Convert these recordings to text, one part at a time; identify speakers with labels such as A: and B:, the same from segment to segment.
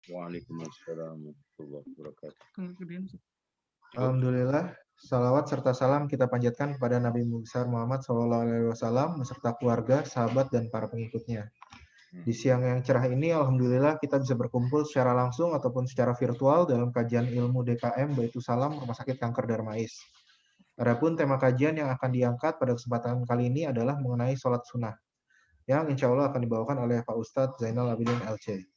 A: Waalaikumsalam warahmatullahi wabarakatuh.
B: Alhamdulillah, salawat serta salam kita panjatkan kepada Nabi besar Muhammad SAW beserta keluarga, sahabat, dan para pengikutnya. Di siang yang cerah ini, Alhamdulillah kita bisa berkumpul secara langsung ataupun secara virtual dalam kajian ilmu DKM Baitu Salam Rumah Sakit Kanker Darmais. Adapun tema kajian yang akan diangkat pada kesempatan kali ini adalah mengenai sholat sunnah, yang insya Allah akan dibawakan oleh Pak Ustadz Zainal Abidin LC.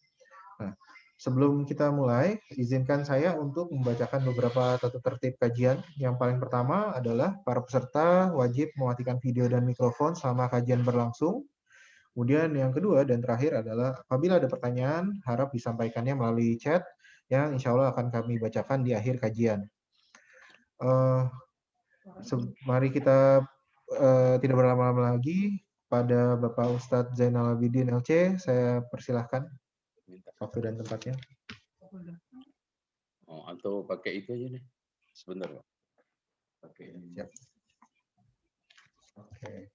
B: Nah, sebelum kita mulai, izinkan saya untuk membacakan beberapa tata tertib kajian. Yang paling pertama adalah para peserta wajib mematikan video dan mikrofon selama kajian berlangsung. Kemudian yang kedua dan terakhir adalah apabila ada pertanyaan, harap disampaikannya melalui chat yang insya Allah akan kami bacakan di akhir kajian. Mari kita tidak berlama-lama lagi. Pada Bapak Ustadz Zainal Abidin LC, saya persilahkan waktu dan tempatnya.
A: Oh, atau pakai itu aja nih. Sebentar, Pak. Pakai ini.
B: Siap. Oke.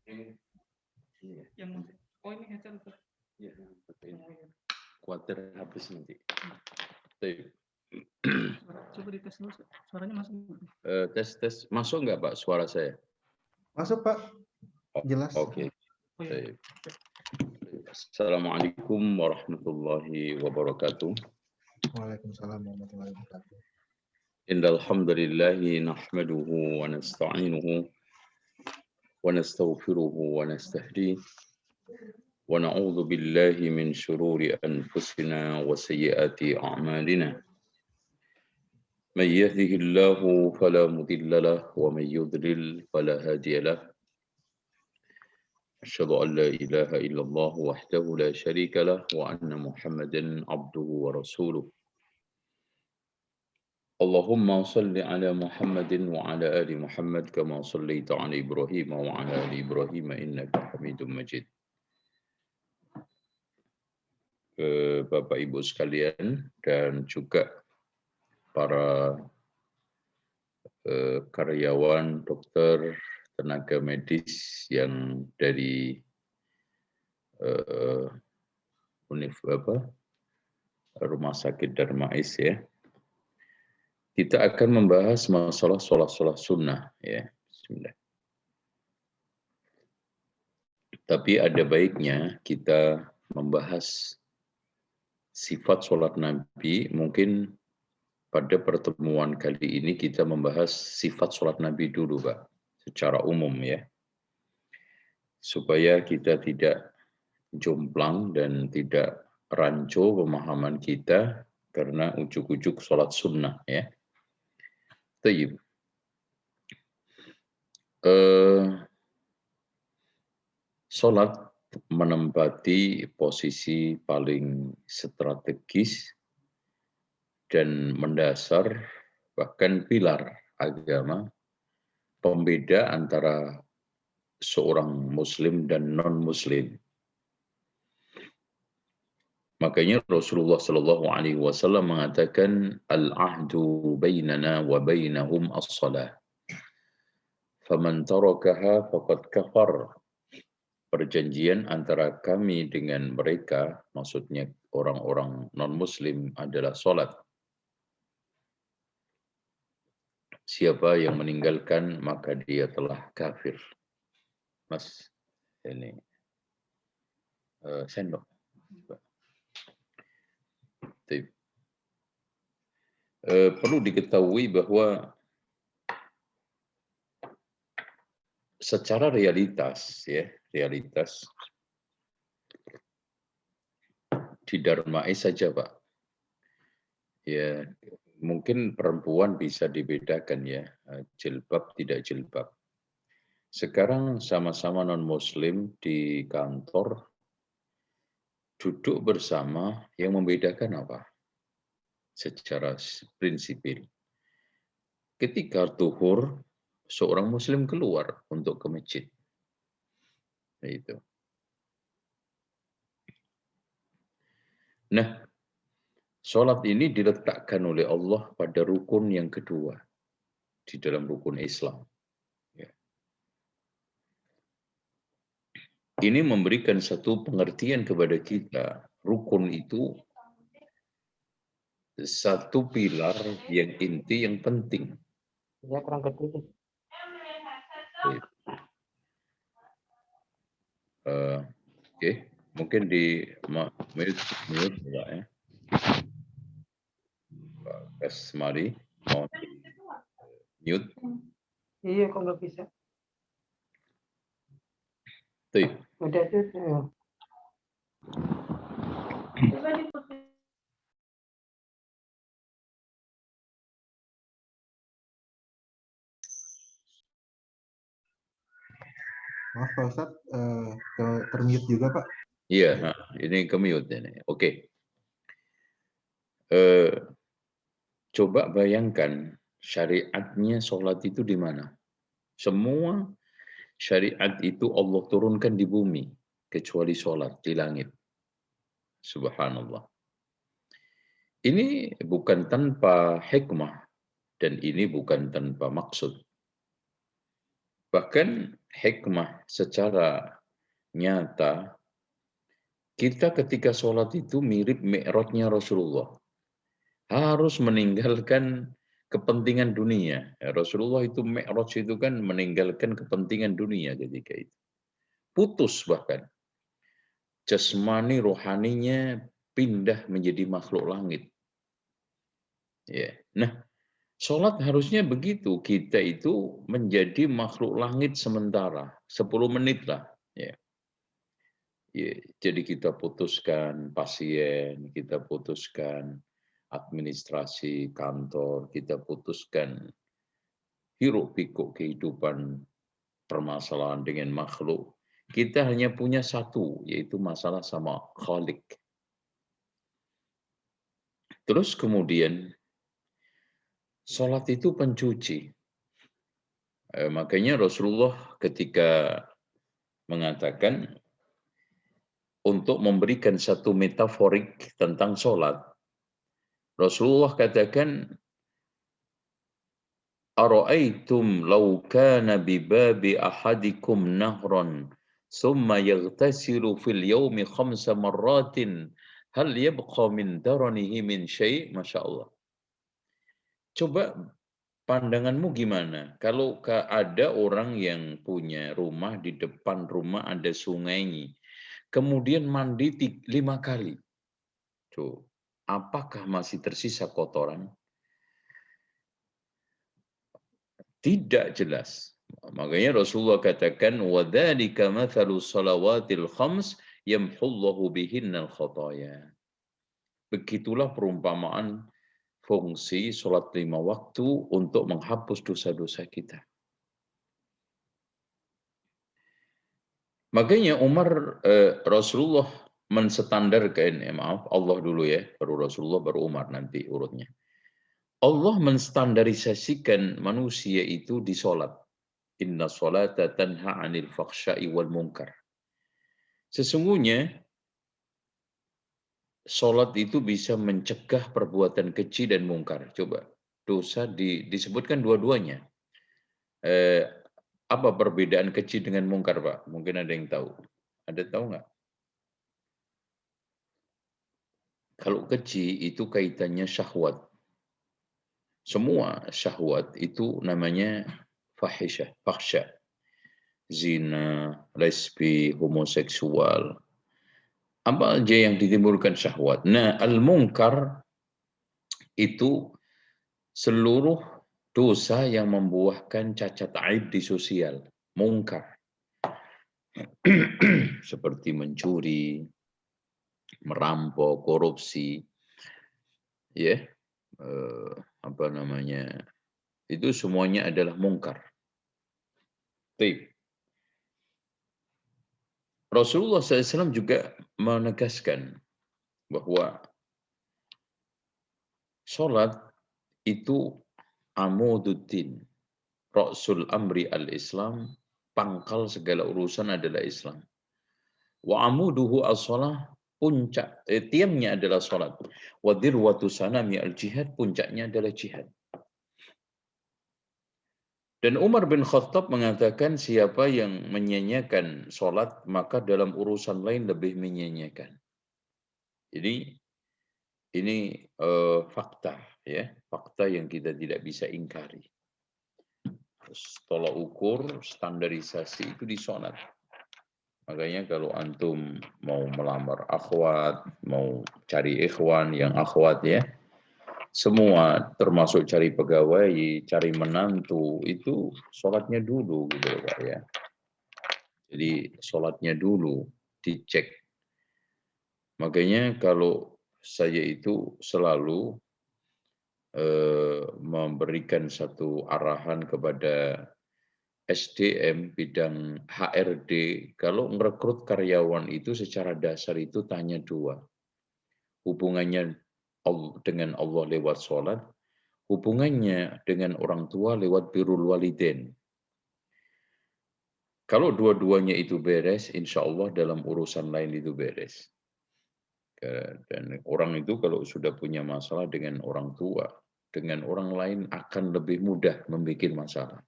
A: Iya.
C: Yang ini headset.
A: Iya, pakai ini. Kuatir habis nanti. Baik.
C: Coba dites dulu, suaranya masuk.
A: Tes. Masuk nggak, Pak, suara saya?
B: Masuk, Pak. Jelas.
A: Oke. Baik. Assalamualaikum warahmatullahi wabarakatuh.
B: Waalaikumsalam warahmatullahi wabarakatuh.
A: Innal hamdalillahi nahmaduhu wa nasta'inuhu wa nastaghfiruhu wa nastahdihi wa na'udzu billahi min shururi anfusina wa sayyiati a'malina. Man yahdihillahu fala mudilla lahu wa man yudlil fala hadiya lahu. أشهد أن لا إله إلا الله وحده لا شريك له وأن محمدا عبده ورسوله اللهم صل على محمد وعلى آل محمد كما صليت على إبراهيم وعلى آل إبراهيم إنك حميد مجيد. Bapak Ibu sekalian dan juga para karyawan, dokter, tenaga medis yang dari Rumah Sakit Darmais ya. Kita akan membahas masalah sholat sunnah ya. Bismillah. Tapi ada baiknya kita membahas sifat sholat Nabi. Mungkin pada pertemuan kali ini kita membahas sifat sholat Nabi dulu, Pak, secara umum ya. Supaya kita tidak jomplang dan tidak rancu pemahaman kita karena ujuk-ujuk sholat sunnah ya. Tayyib. Sholat menempati posisi paling strategis dan mendasar, bahkan pilar agama, pembeda antara seorang muslim dan non-muslim. Makanya Rasulullah SAW mengatakan al-ahdu bainana wa bainahum as-salah. Faman tarakaha faqad kafar. Perjanjian antara kami dengan mereka, maksudnya orang-orang non-muslim, adalah sholat. Siapa yang meninggalkan maka dia telah kafir. Mas, ini sendok. Perlu diketahui bahwa secara realitas di Darmais saja, Pak. Ya, mungkin perempuan bisa dibedakan ya, jilbab tidak jilbab. Sekarang sama-sama non-muslim di kantor duduk bersama, yang membedakan apa? Secara prinsipil. Ketika zuhur, seorang muslim keluar untuk ke masjid. Itu. Nah, sholat ini diletakkan oleh Allah pada rukun yang kedua di dalam rukun Islam. Ya. Ini memberikan satu pengertian kepada kita, rukun itu satu pilar yang inti yang penting.
D: Ya kurang gede.
A: Oke, mungkin di mute enggak ya? Tes mari mau di mute.
D: Iya kok nggak bisa.
A: Tuh.
D: Udah tuh.
B: Maaf Pak Ustadz, termute juga Pak.
A: Iya, ini ke mute ini. Oke. Coba bayangkan syariatnya sholat itu di mana? Semua syariat itu Allah turunkan di bumi, kecuali sholat di langit. Subhanallah. Ini bukan tanpa hikmah, dan ini bukan tanpa maksud. Bahkan hikmah secara nyata, kita ketika sholat itu mirip mi'rajnya Rasulullah. Harus meninggalkan kepentingan dunia. Rasulullah itu mi'raj itu kan meninggalkan kepentingan dunia ketika itu. Putus bahkan. Jasmani rohaninya pindah menjadi makhluk langit. Ya. Nah, sholat harusnya begitu. Kita itu menjadi makhluk langit sementara. 10 menit lah. Ya. Ya. Jadi kita putuskan pasien, kita putuskan administrasi kantor, kita putuskan hiruk pikuk kehidupan permasalahan dengan makhluk. Kita hanya punya satu, yaitu masalah sama Khalik. Terus kemudian, sholat itu pencuci. Makanya Rasulullah ketika mengatakan untuk memberikan satu metaforik tentang sholat, Rasulullah katakan, Ara'aitum law kana bibabi ahadikum nahran summa yaghtasilu fil yawmi 5 marratin hal yabqa min daranihi min syai'? Masya Allah. Coba pandanganmu gimana? Kalau ada orang yang punya rumah, di depan rumah ada sungai, kemudian mandi 5 kali. Tuh, apakah masih tersisa kotoran? Tidak jelas. Makanya Rasulullah katakan, وَذَلِكَ مَثَلُ الصَّلَوَاتِ الْخَمْسِ يَمْحُ اللَّهُ بِهِنَّ الْخَطَايَا. Begitulah perumpamaan fungsi sholat 5 waktu untuk menghapus dosa-dosa kita. Makanya Rasulullah menstandarkan, maaf, Allah dulu ya, baru Rasulullah, baru Umar nanti urutnya. Allah menstandarisasikan manusia itu di sholat. Inna sholata tanha 'anil fakhsya'i wal munkar. Sesungguhnya sholat itu bisa mencegah perbuatan keji dan mungkar. Coba, dosa disebutkan dua-duanya. Apa perbedaan keji dengan mungkar, Pak? Mungkin ada yang tahu. Ada tahu nggak? Kalau keji itu kaitannya syahwat. Semua syahwat itu namanya fahisyah, fakhsya. Zina, lesbi, homoseksual. Apa aja yang ditimbulkan syahwat. Nah, al-munkar itu seluruh dosa yang membuahkan cacat aib di sosial. Munkar. Seperti mencuri, merampok, korupsi, ya, apa namanya, itu semuanya adalah mungkar. Rasulullah SAW juga menegaskan bahwa sholat itu amududdin, ra'sul amri al-Islam, pangkal segala urusan adalah Islam. Wa amuduhu as-shalah, puncak, tiangnya adalah sholat. Wa dirwatu sanami al-jihad, puncaknya adalah jihad. Dan Umar bin Khattab mengatakan siapa yang menyanyiakan sholat, maka dalam urusan lain lebih menyanyiakan. Jadi Ini fakta, ya, fakta yang kita tidak bisa ingkari. Tolak ukur, standarisasi itu di sholat. Makanya kalau antum mau melamar akhwat, mau cari ikhwan yang akhwat ya, semua termasuk cari pegawai, cari menantu, itu sholatnya dulu gitu Pak ya. Jadi sholatnya dulu dicek. Makanya kalau saya itu selalu memberikan satu arahan kepada SDM bidang HRD, kalau merekrut karyawan itu secara dasar itu tanya dua. Hubungannya dengan Allah lewat sholat, hubungannya dengan orang tua lewat birrul walidain. Kalau dua-duanya itu beres, insya Allah dalam urusan lain itu beres. Dan orang itu kalau sudah punya masalah dengan orang tua, dengan orang lain akan lebih mudah membuat masalah.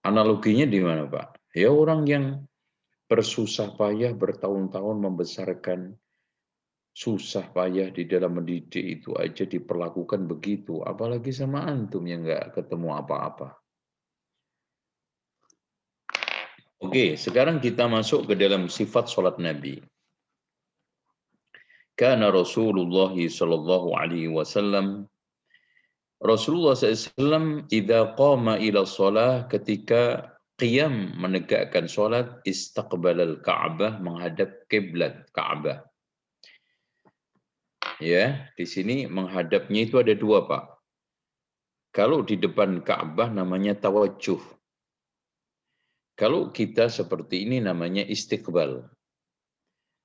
A: Analoginya di mana Pak? Ya orang yang bersusah payah bertahun-tahun membesarkan, susah payah di dalam mendidik itu aja diperlakukan begitu, apalagi sama antum yang nggak ketemu apa-apa. Oke, sekarang kita masuk ke dalam sifat sholat Nabi. Kana Rasulullah sallallahu alaihi wasallam, Rasulullah SAW idza qama ila shalah, ketika qiyam menegakkan sholat, istaqbalal Ka'bah, menghadap kiblat Ka'bah. Ya, di sini menghadapnya itu ada dua, Pak. Kalau di depan Ka'bah namanya tawajjuh. Kalau kita seperti ini namanya istiqbal.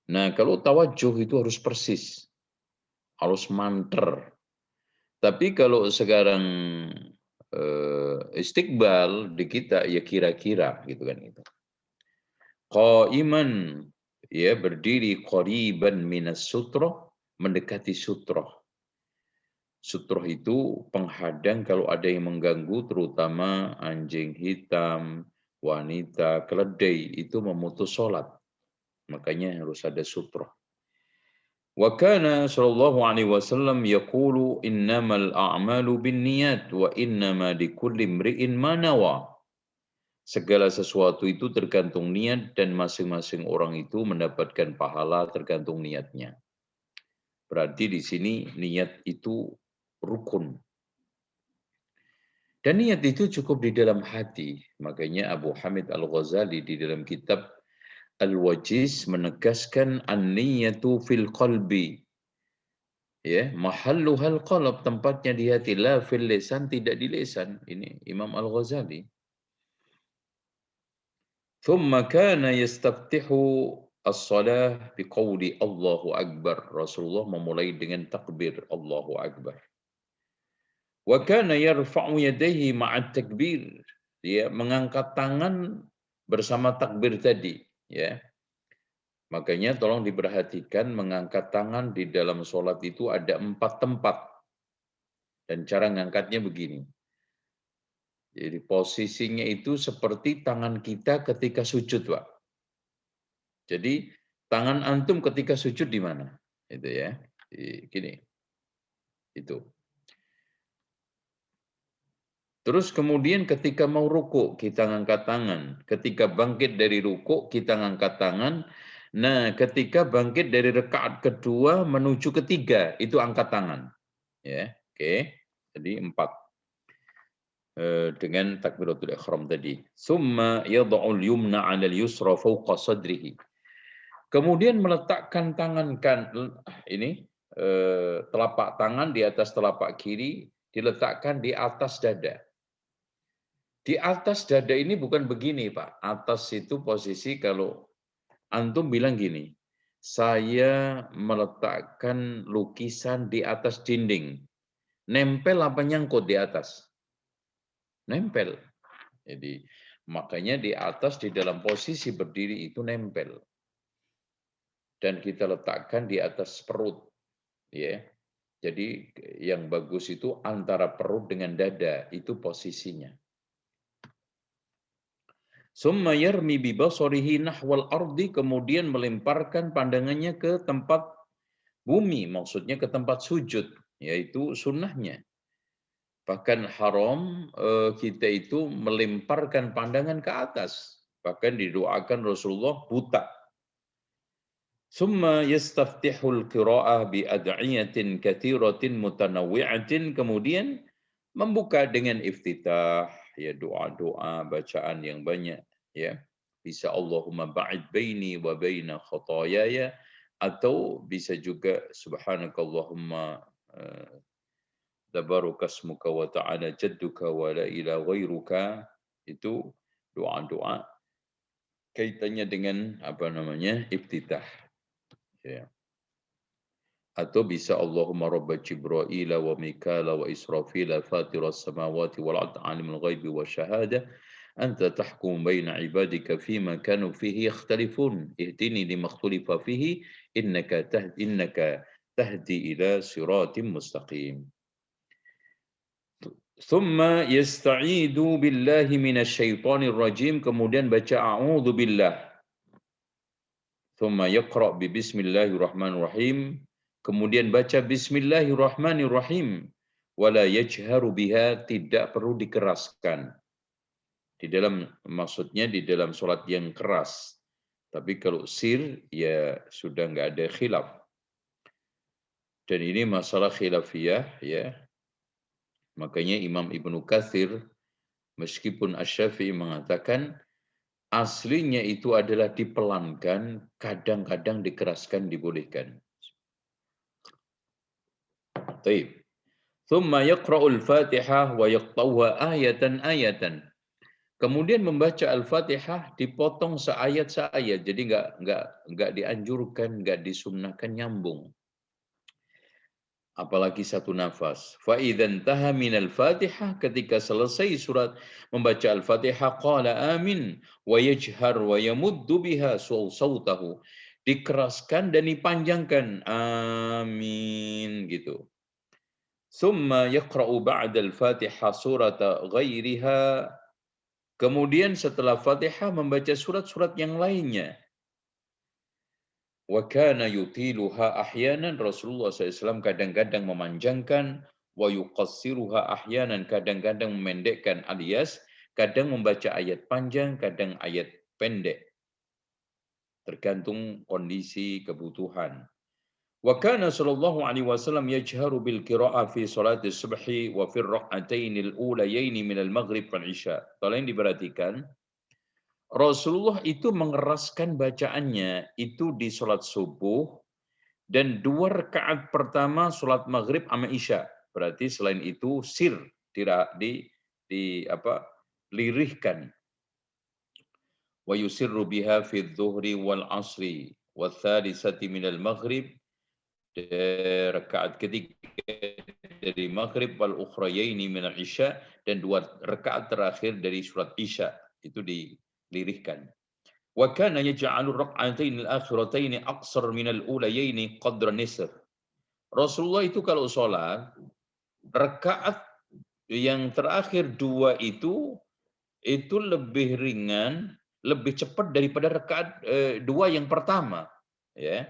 A: Nah, kalau tawajjuh itu harus persis. Harus manter. Tapi kalau sekarang istiqbal di kita ya kira-kira gitu kan itu. Qaiman, ya berdiri qariban minas sutroh, mendekati sutroh. Sutroh itu penghadang kalau ada yang mengganggu, terutama anjing hitam, wanita, keledai, itu memutus sholat. Makanya harus ada sutroh. Wa kana sallallahu alaihi wasallam yaqulu innamal a'malu binniyat wa innama likulli imri'in ma nawa. Segala sesuatu itu tergantung niat dan masing-masing orang itu mendapatkan pahala tergantung niatnya. Berarti di sini niat itu rukun. Dan niat itu cukup di dalam hati. Makanya Abu Hamid Al-Ghazali di dalam kitab Al-Wajiz menegaskan an-niyatu fil qalbi. Ya, mahalluhal qalb, tempatnya di hati, la fil lisan, tidak di lisan. Ini Imam Al-Ghazali. Thumma kana yastaftihu as-salah biqawli Allahu Akbar. Rasulullah memulai dengan takbir Allahu Akbar. Wa kana yarfa'u yadayhi ma'at takbir. Dia mengangkat tangan bersama takbir tadi, ya. Makanya tolong diperhatikan, mengangkat tangan di dalam sholat itu ada 4 tempat. Dan cara ngangkatnya begini. Jadi posisinya itu seperti tangan kita ketika sujud, Pak. Jadi tangan antum ketika sujud di mana? Itu ya. Gini. Itu. Terus kemudian ketika mau ruku, kita ngangkat tangan. Ketika bangkit dari ruku, kita ngangkat tangan. Nah, ketika bangkit dari rakaat kedua menuju ketiga, itu angkat tangan. Ya, oke. Jadi 4. Dengan takbiratul ihram tadi. Summa yad'ul yumna 'ala al-yusra fawqa sadrihi. Kemudian meletakkan tangan ini telapak tangan di atas telapak kiri, diletakkan di atas dada. Di atas dada ini bukan begini, Pak. Atas itu posisi kalau antum bilang gini, saya meletakkan lukisan di atas dinding. Nempel apa nyangkut di atas? Nempel. Jadi makanya di atas di dalam posisi berdiri itu nempel. Dan kita letakkan di atas perut. Ya. Jadi yang bagus itu antara perut dengan dada, itu posisinya. Summa yarmi bi basarihi nahwal ardi, kemudian melemparkan pandangannya ke tempat bumi, maksudnya ke tempat sujud, yaitu sunnahnya. Bahkan haram kita itu melemparkan pandangan ke atas. Bahkan didoakan Rasulullah buta. Summa yastaftihul qira'ah bi ad'iyatin katsiratin mutanawwi'atin, kemudian membuka dengan iftitah, ya doa-doa bacaan yang banyak, ya. Bisa Allahumma ba'id baini wa baina khataayaya, atau bisa juga subhanakallahumma tabarakasmuka wa ta'ala jadduka wa la ilaha ghairuka. Itu doa-doa kaitannya dengan iftitah, ya. Atau bisa Allahumma rabba Jibril wa Mikala wa Israfil fatiras samawati wal ard alimul ghaibi wa syahada anta tahkum baina ibadika fima kanu fihi yakhtalifun ihdini lima ikhtalifa fihi innaka tahdi ila siratim mustaqim. Thumma yasta'idu billahi minasyaitonir rajim, kemudian baca a'udzu billah. Thumma yaqra bi bismillahirrahmanirrahim, kemudian baca bismillahirrahmanirrahim, wala yajharu biha, tidak perlu dikeraskan. Di dalam, maksudnya di dalam salat yang keras. Tapi kalau sir ya sudah nggak ada khilaf. Dan ini masalah khilafiyah, ya. Makanya Imam Ibnu Katsir meskipun Asy-Syafi'i mengatakan aslinya itu adalah dipelankan, kadang-kadang dikeraskan dibolehkan. Taib. Thumma yaqra'ul Fatihah wa yaqta'uha ayatan. Kemudian membaca Al-Fatihah dipotong seayat-seayat. Jadi enggak dianjurkan, enggak disunnahkan nyambung. Apalagi satu nafas. Fa idzan taha minal Fatihah, ketika selesai surat membaca Al-Fatihah, qala amin wa yajhar wa yamuddu biha sautahu. Dikeraskan dan dipanjangkan. Amin gitu. Summa yaqra'u ba'da al-Fatihah surata ghairiha. Kemudian setelah Fatihah membaca surat-surat yang lainnya. Wa kana yutiluha ahyanan, Rasulullah SAW kadang-kadang memanjangkan, wa yuqassiruha ahyanan, kadang-kadang memendekkan, alias kadang membaca ayat panjang, kadang ayat pendek. Tergantung kondisi kebutuhan. Wa kana sallallahu alaihi wasallam yajharu bil qira'ah fi salati subhi wa fi rak'atayn al-ulayayn min al-maghrib wal isya. Tolong diperhatikan, Rasulullah itu mengeraskan bacaannya itu di salat subuh dan 2 rakaat pertama salat maghrib sama isya. Berarti selain itu sir lirihkan. Wa yusirru biha fi dhuhri wal asri wa thalithati min al maghrib, rakaat ketiga dari maghrib, wal ukhrayaini min al isya, dan 2 rakaat terakhir dari surat isya itu dilirihkan. Wa kana yaj'alu rak'atayn al-akhiratayn aqsar min al-ulayayn qadra nisf. Rasulullah itu kalau sholat, rakaat yang terakhir 2 itu lebih ringan, lebih cepat daripada rakaat 2 yang pertama, ya.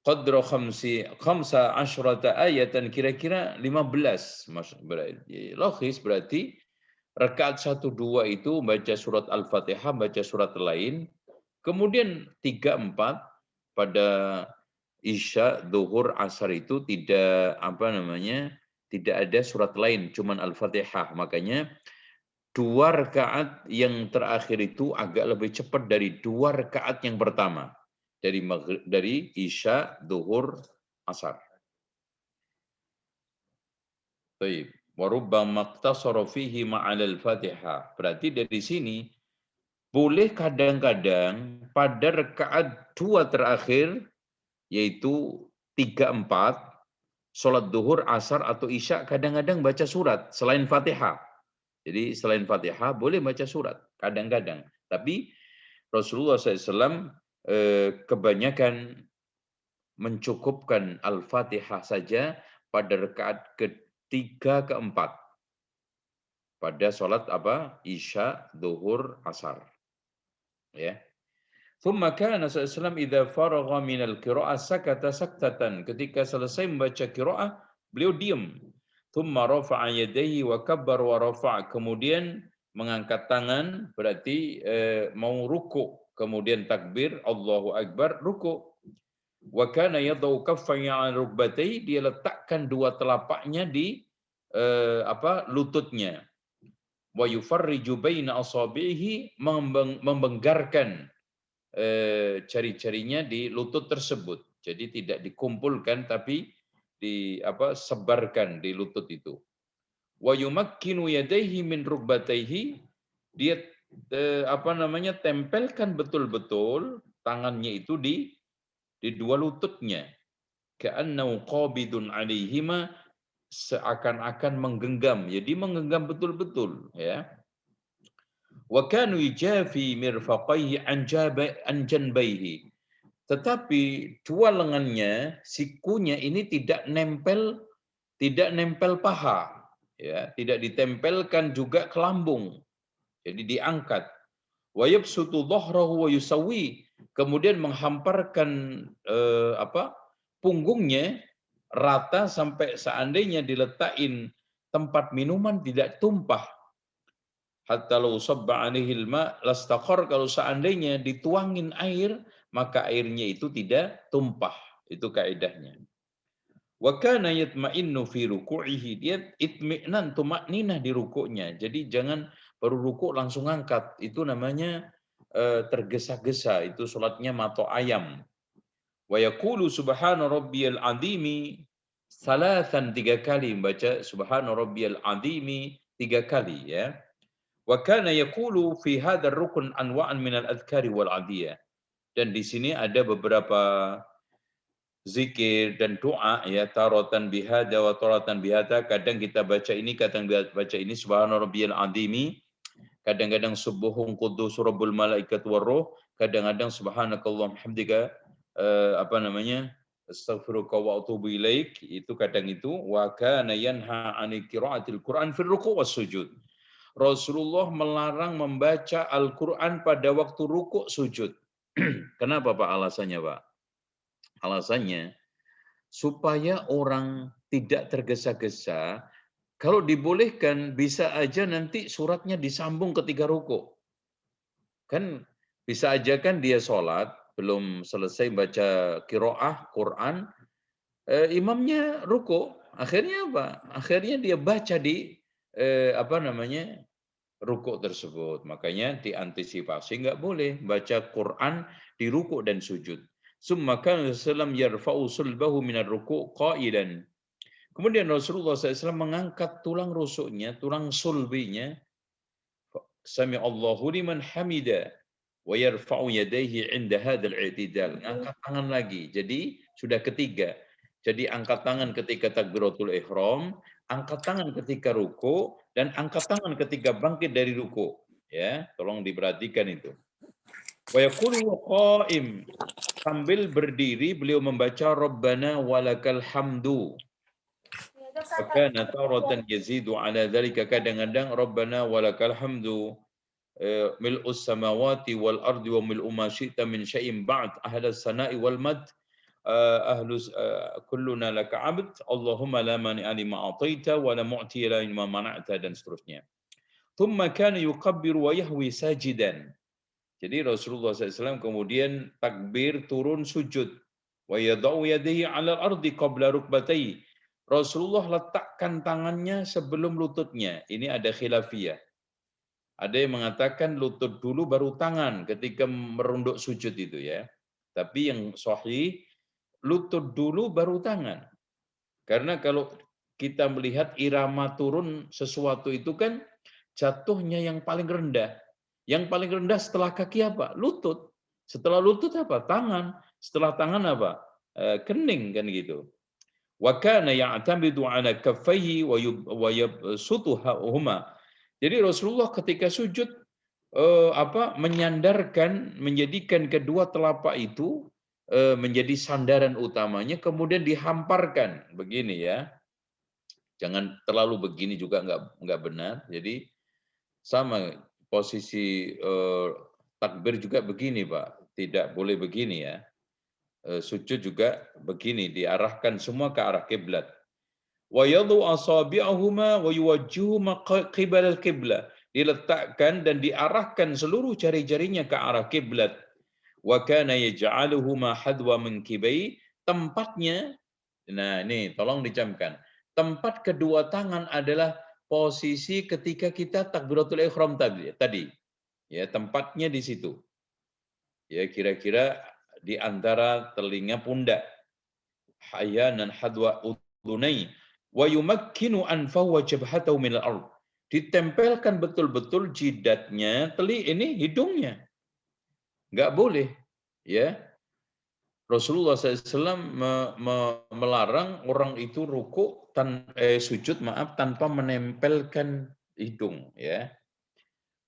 A: Qadra khamsa asyrata ayatan, kira-kira 15. Berarti logis, berarti rakaat 1, 2 itu baca surat Al-Fatihah, baca surat lain. Kemudian 3, 4 pada isya, zuhur, asar itu tidak tidak ada surat lain, cuman Al-Fatihah. Makanya 2 rakaat yang terakhir itu agak lebih cepat dari 2 rakaat yang pertama. Dari isya, zuhur, asar. Baik. Warubbama iqtasara fihi ma'al al-Fatihah. Berarti dari sini boleh kadang-kadang pada rakaat 2 terakhir, yaitu 3, 4, sholat duhur, asar, atau isya, kadang-kadang baca surat selain Fatihah. Jadi selain Fatihah boleh baca surat kadang-kadang. Tapi Rasulullah SAW kebanyakan mencukupkan Al-Fatihah saja pada rakaat ketiga, keempat. Pada sholat isya, duhur, asar. Ya. Thumma kana sallallahu idza faragha minal qira'ah sakata saktatan. Ketika selesai membaca qiraah, beliau diam. Thumma rafa'a yadayhi wa kabbar wa rafa'a. Kemudian mengangkat tangan, berarti mau ruku. Kemudian takbir, Allahu Akbar, ruku. Wa kana yadau kaffayhi 'ala rukbatayhi, dia letakkan dua telapaknya di lututnya. Wa yufarriju baina asabihi, membenggarkan jari-jarinya di lutut tersebut. Jadi tidak dikumpulkan tapi sebarkan di lutut itu. Wa yumakkinu yadayhi min rukbatayhi, dia tempelkan betul-betul tangannya itu di dua lututnya. Ka'annahu qabidun 'alaihima, seakan-akan menggenggam. Jadi menggenggam betul-betul, ya. Wa kanu yujafi mirfaqaihi an janbaihi. Tetapi dua lengannya, sikunya ini tidak nempel paha, ya, tidak ditempelkan juga ke lambung. Jadi diangkat. Wa yabsutu dhahrahu wa yusawwi, kemudian menghamparkan punggungnya rata sampai seandainya diletakin tempat minuman tidak tumpah. Hatta law sabba 'alaihi al-ma' lastaqar, kalau seandainya dituangin air maka airnya itu tidak tumpah. Itu kaidahnya. Wa kana yatma'innu fi ruku'ihi, dia itmi'nan, tumakninah di rukuknya. Jadi jangan baru rukuk langsung angkat. Itu namanya tergesa-gesa, itu salatnya mato ayam. Wa yaqulu subhana rabbiyal azimi salasan, 3 kali membaca subhana rabbiyal azimi 3 kali, ya. Wa kana yaqulu fi hadzal rukun anwa'an minal adhkari wal adiyah. Dan di sini ada beberapa zikir dan doa, ya, taratan bihada wa taratan bihada. Kadang kita baca ini, kadang baca ini subhana rabbiyal azimi. Kadang-kadang subuhun quddus rabbul malaikat waruh. Kadang-kadang subhanakallahumma hamdika astaghfiruka wa atubu ilaik. Itu kadang itu. Wa kana yanha 'ani qiraatil Qur'an fil ruku' was sujud. Rasulullah melarang membaca Al-Quran pada waktu rukuk sujud. Kenapa Pak alasannya, Pak? Alasannya, supaya orang tidak tergesa-gesa. Kalau dibolehkan, bisa aja nanti suratnya disambung ketika rukuk. Kan bisa aja kan dia sholat, belum selesai baca qiraah, Quran, imamnya rukuk. Akhirnya apa? Akhirnya dia baca di rukuk tersebut. Makanya diantisipasi, nggak boleh baca Quran di rukuk dan sujud. Summa kana sallam yarfa'u sulbahu minar rukuk qailan. Kemudian Rasulullah SAW mengangkat tulang rusuknya, tulang sulbinya. Sami Allahu liman hamida wa yarfa'u yadayhi 'inda hadzal i'tidal. Angkat tangan lagi. Jadi sudah ketiga. Jadi angkat tangan ketika takbiratul ihram, angkat tangan ketika ruku, dan angkat tangan ketika bangkit dari ruku. Ya, tolong diperhatikan itu. Wa yaqulu qa'im, sambil berdiri beliau membaca Rabbana walakal hamdu. Fakana taratan yazidu ala dzalika, kadang-kadang Rabbana walakal hamdu mil'us samawati wal ardi wa mil'u ma syi'ta min syai'in ba'd ahlas sana'i wal mad kulluna laka 'abd Allahumma la mani'a lima a'taita wa la mu'tiya lima mana'ta, dan seterusnya. Thumma kana yukabbiru wa yahwi sajidan. Jadi Rasulullah SAW kemudian takbir turun sujud. Wa yada'u yadayhi 'ala al-ardi qabla rukbatayhi. Rasulullah letakkan tangannya sebelum lututnya. Ini ada khilafiyah. Ada yang mengatakan lutut dulu baru tangan ketika merunduk sujud itu, ya. Tapi yang sahih, lutut dulu baru tangan. Karena kalau kita melihat irama turun sesuatu itu kan jatuhnya yang paling rendah. Yang paling rendah setelah kaki apa? Lutut. Setelah lutut apa? Tangan. Setelah tangan apa? Kening, kan gitu. Wa kana ya'tamidu 'ala kaffayhi wa yabsutuhuma. Jadi Rasulullah ketika sujud menyandarkan, menjadikan kedua telapak itu menjadi sandaran utamanya, kemudian dihamparkan begini, ya. Jangan terlalu begini juga nggak benar. Jadi sama posisi takbir juga begini, Pak. tidak boleh begini ya. Sujud juga begini, diarahkan semua ke arah kiblat. Wa yadhu asabi'ahuma wa yuwajjihuhuma qibala al-qiblah. Diletakkan dan diarahkan seluruh jari-jarinya ke arah kiblat. Wa kana yaj'aluhuma hadwa minkibai, tempatnya, nah ini tolong dicamkan. Tempat kedua tangan adalah posisi ketika kita takbiratul ihram tadi. Ya, tempatnya di situ. Ya, kira-kira di antara telinga pundak. Hayanan hadwa udhunai wa yumakkinu anfahu wa jabhatahu min al-ard. Ditempelkan betul-betul jidatnya, ini hidungnya. Enggak boleh. Ya. Rasulullah SAW melarang orang itu sujud tanpa menempelkan hidung, ya.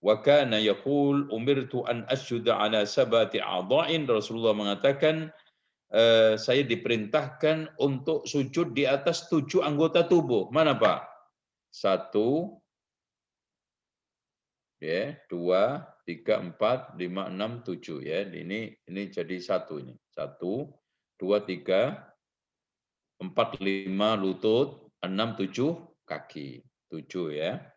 A: Wa kana yaqul umirtu an asjuda ala sabati a'dha'in. Rasulullah mengatakan saya diperintahkan untuk sujud di atas 7 anggota tubuh. Mana Pak? 1, ya, 2, 3, 4, 5, 6, 7 ya. Ini jadi 1 ini. 1, 2, 3, 4, 5 lutut, 6, 7 kaki. 7 ya.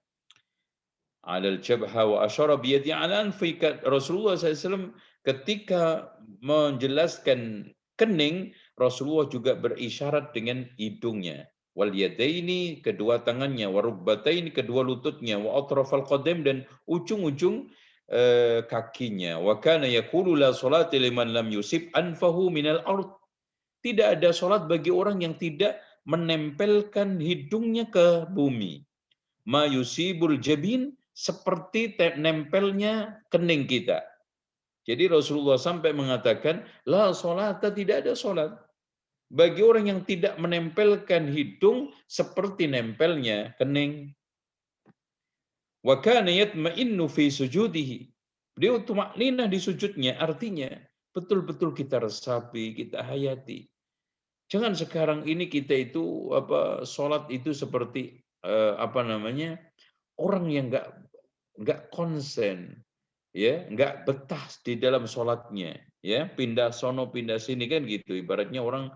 A: Alal jabha wa asyara biyadi ala anfi. Rasulullah SAW ketika menjelaskan kening, Rasulullah juga berisyarat dengan hidungnya. Wal yadaini, kedua tangannya, wa rukbataini, kedua lututnya, wa atrafal qadam, dan ujung-ujung kakinya. Wa kana yaqulu la salati liman lam yusib anfahu minal ard. Tidak ada salat bagi orang yang tidak menempelkan hidungnya ke bumi. Ma yusibul jabin, seperti nempelnya kening kita. Jadi Rasulullah sampai mengatakan, la salata, tidak ada salat bagi orang yang tidak menempelkan hidung seperti nempelnya kening. Wa kana yatma'innu fi sujudihi. Beliau tumakninah di sujudnya, artinya betul-betul kita resapi, kita hayati. Jangan sekarang ini kita itu salat itu seperti orang yang enggak konsen, ya, enggak betah di dalam salatnya, ya, pindah sono pindah sini kan gitu. Ibaratnya orang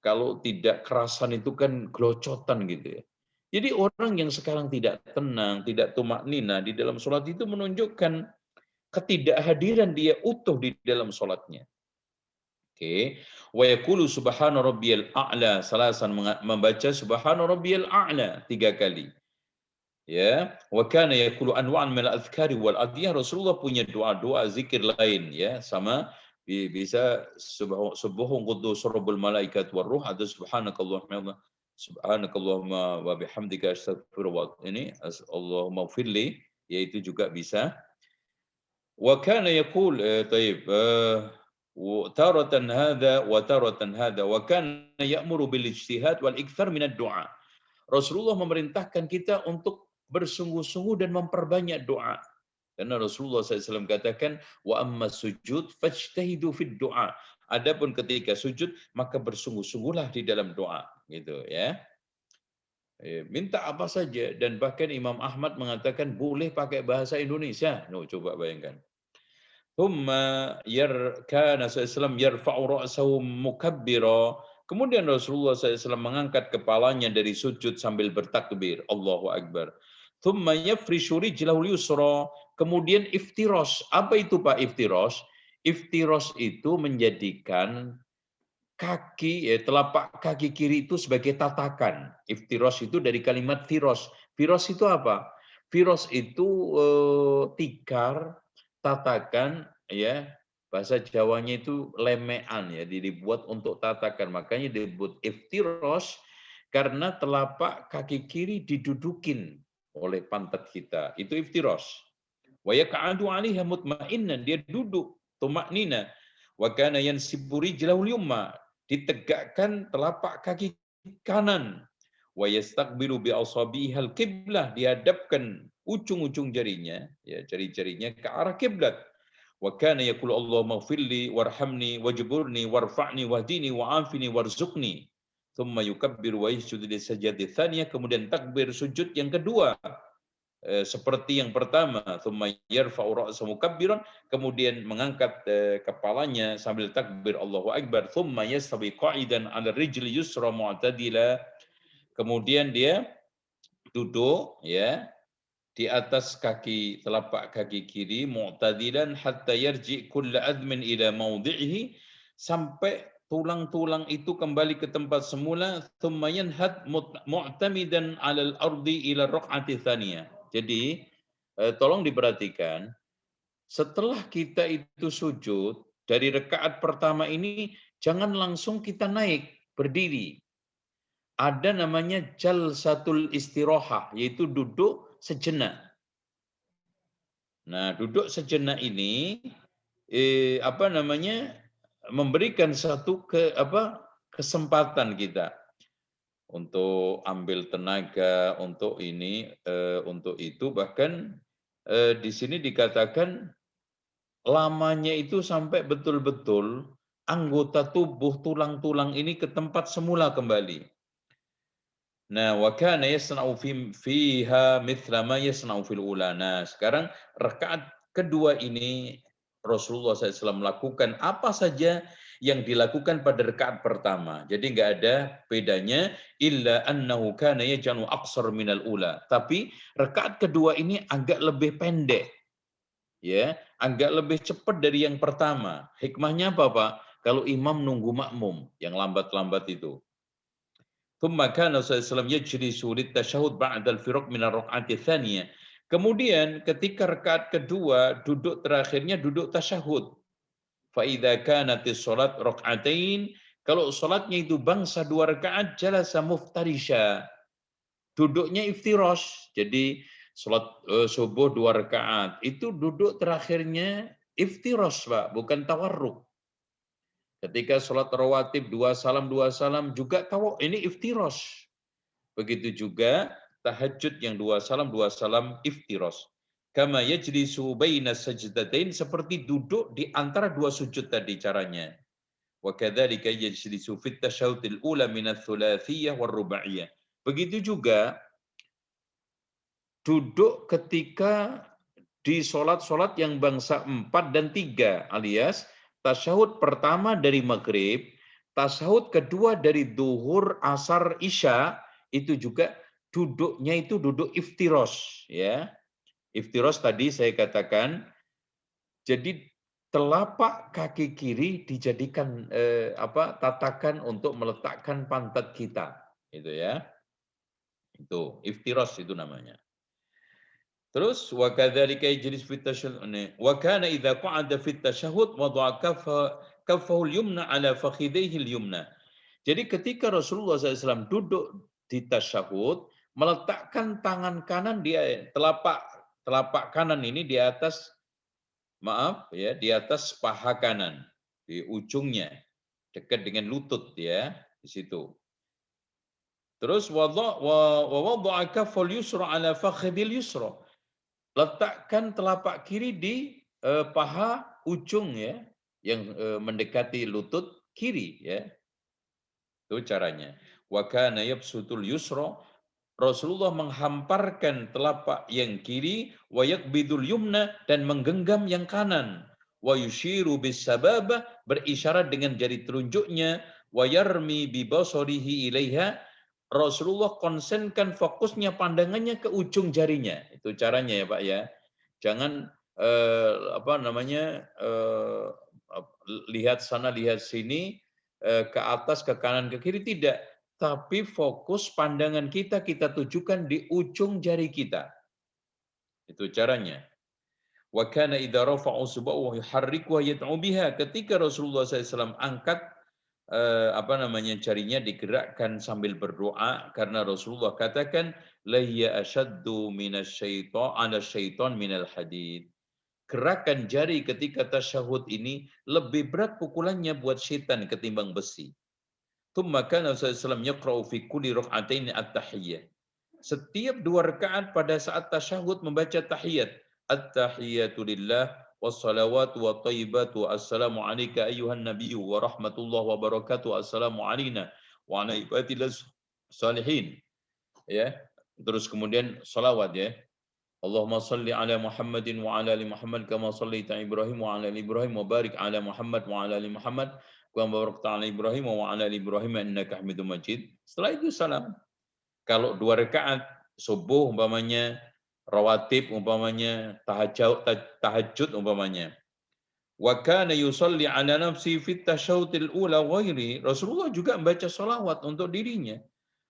A: kalau tidak kerasan itu kan gelocotan gitu ya. Jadi orang yang sekarang tidak tenang, tidak tumaknina di dalam salat itu menunjukkan ketidakhadiran dia utuh di dalam salatnya. Oke, wa yaqulu subhana rabbiyal a'la, salasan, membaca subhana rabbiyal a'la 3 kali. Ya, wa kana yaqulu anwa'an min al-adhkari wal adhiyah. Rasulullah punya doa-doa zikir lain ya, sama bisa subuhun quddus rabbul malaikat war ruh, atau subhanakallahumma wa bihamdika astaghfirullah. Ini Allahumma firli, yaitu juga bisa. Wa kana yaqul taratan hadha wa taratan hadha wa kana ya'muru bil ijtihad wal ikthar min ad-du'a. Rasulullah memerintahkan kita untuk bersungguh-sungguh dan memperbanyak doa. Karena Rasulullah SAW katakan, wa amma sujud fajtahidu fid du'a. Adapun ketika sujud, maka bersungguh-sungguhlah di dalam doa, gitu ya. Minta apa saja, dan bahkan Imam Ahmad mengatakan boleh pakai bahasa Indonesia. Coba bayangkan. Thumma kana SAW yarfa'u ra'sahu mukabbira. Kemudian Rasulullah SAW mengangkat kepalanya dari sujud sambil bertakbir, Allahu Akbar. Thumma yafrishu rijlahu yusra. Kemudian iftirosh. Apa itu Pak iftirosh? Iftirosh itu menjadikan telapak kaki kiri itu sebagai tatakan. Iftirosh itu dari kalimat firosh. Firosh itu apa? Firosh itu tikar, tatakan, ya, bahasa Jawanya itu lemean, ya, dibuat untuk tatakan, makanya disebut iftirosh, karena telapak kaki kiri didudukin oleh pantat kita, itu iftirosh. Wa yaq'adu 'alaiha mutma'innan, dia duduk tumaknina. Wa kana yansibu rijlahu yumma, ditegakkan telapak kaki kanan. Wa yastaqbilu bi asabiha al-qiblah, dihadapkan ujung-ujung jarinya, ya, jari-jarinya ke arah kiblat. Wa kana yaqulu Allahumma ighfirli warhamni wajburni warfa'ni wahdini wa'afini warzuqni. Thumma yukabbiru wa yasjudu lis-sajdati tsaniyah, kemudian takbir sujud yang kedua. seperti yang pertama, thumma yarfa'u ra'sahu mukabbiran, kemudian mengangkat kepalanya sambil takbir Allahu Akbar, thumma yastawi qa'idan 'ala rijli yusra mu'tadila, kemudian dia duduk ya di atas telapak kaki kiri mu'tadilan hatta yarji kullu admin ila mawdi'ihi, sampai tulang-tulang itu kembali ke tempat semula, thumma yanhad mu'tamidan 'alal ardi ila raq'ati tsaniyah. Jadi tolong diperhatikan, setelah kita itu sujud dari rakaat pertama ini jangan langsung kita naik berdiri. Ada namanya jalsatul istirahah, yaitu duduk sejenak. Nah, duduk sejenak ini memberikan satu kesempatan kita untuk ambil tenaga untuk untuk itu, bahkan di sini dikatakan lamanya itu sampai betul-betul anggota tubuh tulang-tulang ini ke tempat semula kembali. Nah, wa kana yasna'u fiha mithla ma yasna'u fil ula. Nah, sekarang rakaat kedua ini Rasulullah SAW melakukan apa saja yang dilakukan pada rakaat pertama. Jadi enggak ada bedanya, illa annahu kana yaj'alu aqsar minal ula. Tapi rakaat kedua ini agak lebih pendek. Ya, agak lebih cepat dari yang pertama. Hikmahnya apa, Pak? Kalau imam nunggu makmum yang lambat-lambat itu. Thumma kana sallallahu yajlisu littasyahhud ba'da al-firaq min ar-rak'ati tsaniyah. Kemudian ketika rakaat kedua duduk terakhirnya duduk tasyahud. Fa idza kanatis shalat rak'atain, kalau salatnya itu bangsa 2 rakaat jalasa muftarisha. Duduknya iftirash. Jadi salat subuh 2 rakaat itu duduk terakhirnya iftirash, Pak, bukan tawarruk. Ketika sholat rawatib 2 salam juga ini iftirosh. Begitu juga tahajud yang 2 salam iftirosh. Kama yajlisu baina sajdatain, seperti duduk di antara 2 sujud tadi caranya. Wa kadzalika yajlisu fit tasyahhudil ula min ats-tsulatsiyah war rubaiyah. Begitu juga duduk ketika di sholat-sholat yang bangsa 4 dan 3, alias tasyahud pertama dari maghrib, tasyahud kedua dari duhur, asar, isya, itu juga duduknya itu duduk iftiros, ya. Iftiros tadi saya katakan, jadi telapak kaki kiri dijadikan tatakan untuk meletakkan pantat kita, itu ya. Itu iftiros itu namanya. Terus wa kadzalika yajlis fi tasyahhud wa kana idza qa'ada fi tasyahhud wada'a kaffahu al-yumna ala fakhidhihi al-yumna. Jadi ketika Rasulullah SAW duduk di tasyahud, meletakkan tangan kanan di telapak kanan ini di atas di atas paha kanan, di ujungnya dekat dengan lutut ya, di situ. Terus wa wada'a kaffal yusra ala fakhidhil yusra. Letakkan telapak kiri di paha ujung ya, yang mendekati lutut kiri ya. Itu caranya. Wa kana yabsutul yusra, Rasulullah menghamparkan telapak yang kiri, wa yakbidul yumna, dan menggenggam yang kanan. Wa yushiru bis sababah, berisyarat dengan jari telunjuknya, wa yarmi bi basarihi ilaiha. Rasulullah konsenkan fokusnya, pandangannya ke ujung jarinya. Itu caranya ya Pak ya. Jangan lihat sana lihat sini, ke atas ke kanan ke kiri, tidak. Tapi fokus pandangan kita tujukan di ujung jari kita. Itu caranya. Wa kana idza rafa'a usbu'ahu yuharriku wa yad'u biha. Ketika Rasulullah SAW angkat jarinya digerakkan sambil berdoa, karena Rasulullah katakan la ya ashaddu minasyaitan 'ala syaitan minal hadid. Gerakan jari ketika tasyahud ini lebih berat pukulannya buat syaitan ketimbang besi. Tsumma kana sallallahu yaqra'u fi kulli rak'atain at-tahiyyah. Setiap 2 rakaat pada saat tasyahud membaca tahiyat. At-tahiyyatu lillah wassalawatu wa thayyibatu assalamu alayka ayyuhan nabiyyu wa rahmatullahi wa barakatuh assalamu alayna wa ala ibadillah salihin. Ya. Terus kemudian salawat ya. Allahumma salli ala Muhammadin wa ala ali Muhammad kama sallaita Ibrahim wa ala ali Ibrahim wa barik ala Muhammad wa ala ali Muhammad kama barakta ala Ibrahim wa ala ali Ibrahim innaka Hamidum Majid. Setelah itu salam. Kalau 2 rakaat subuh umpamanya, rawatib umpamanya, tahajud umpamanya. Wa kana yusalli ala nafsi fit tasyahhudil ula ghairi. Rasulullah juga membaca salawat untuk dirinya.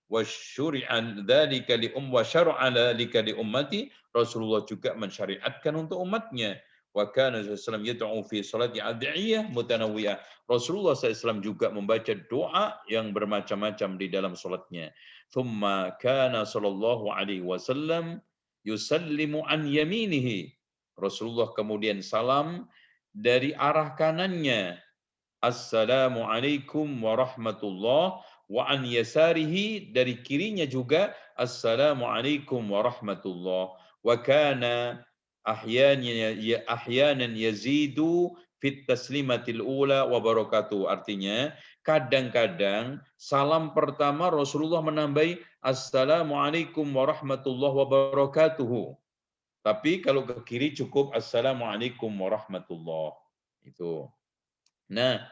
A: Wa syuri'a dzalika wa syar'a dzalika li ummati. Rasulullah juga mensyariatkan untuk umatnya. Wa kana sallallahu yad'u fi salati ad'iyah mutanawwiyah. Rasulullah SAW juga membaca doa yang bermacam-macam di dalam salatnya. Thumma kana sallallahu alaihi wasallam yusallimu an yaminihi. Rasulullah kemudian salam dari arah kanannya. Assalamualaikum warahmatullahi wa an yasarihi, dari kirinya juga assalamualaikum warahmatullahi. Wa kana ahyanan yazidu fit taslimatil ula wa barakatuh. Artinya kadang-kadang salam pertama Rasulullah menambahi assalamualaikum warahmatullahi wabarakatuh. Tapi kalau ke kiri cukup assalamualaikum warahmatullahi. Itu. Nah,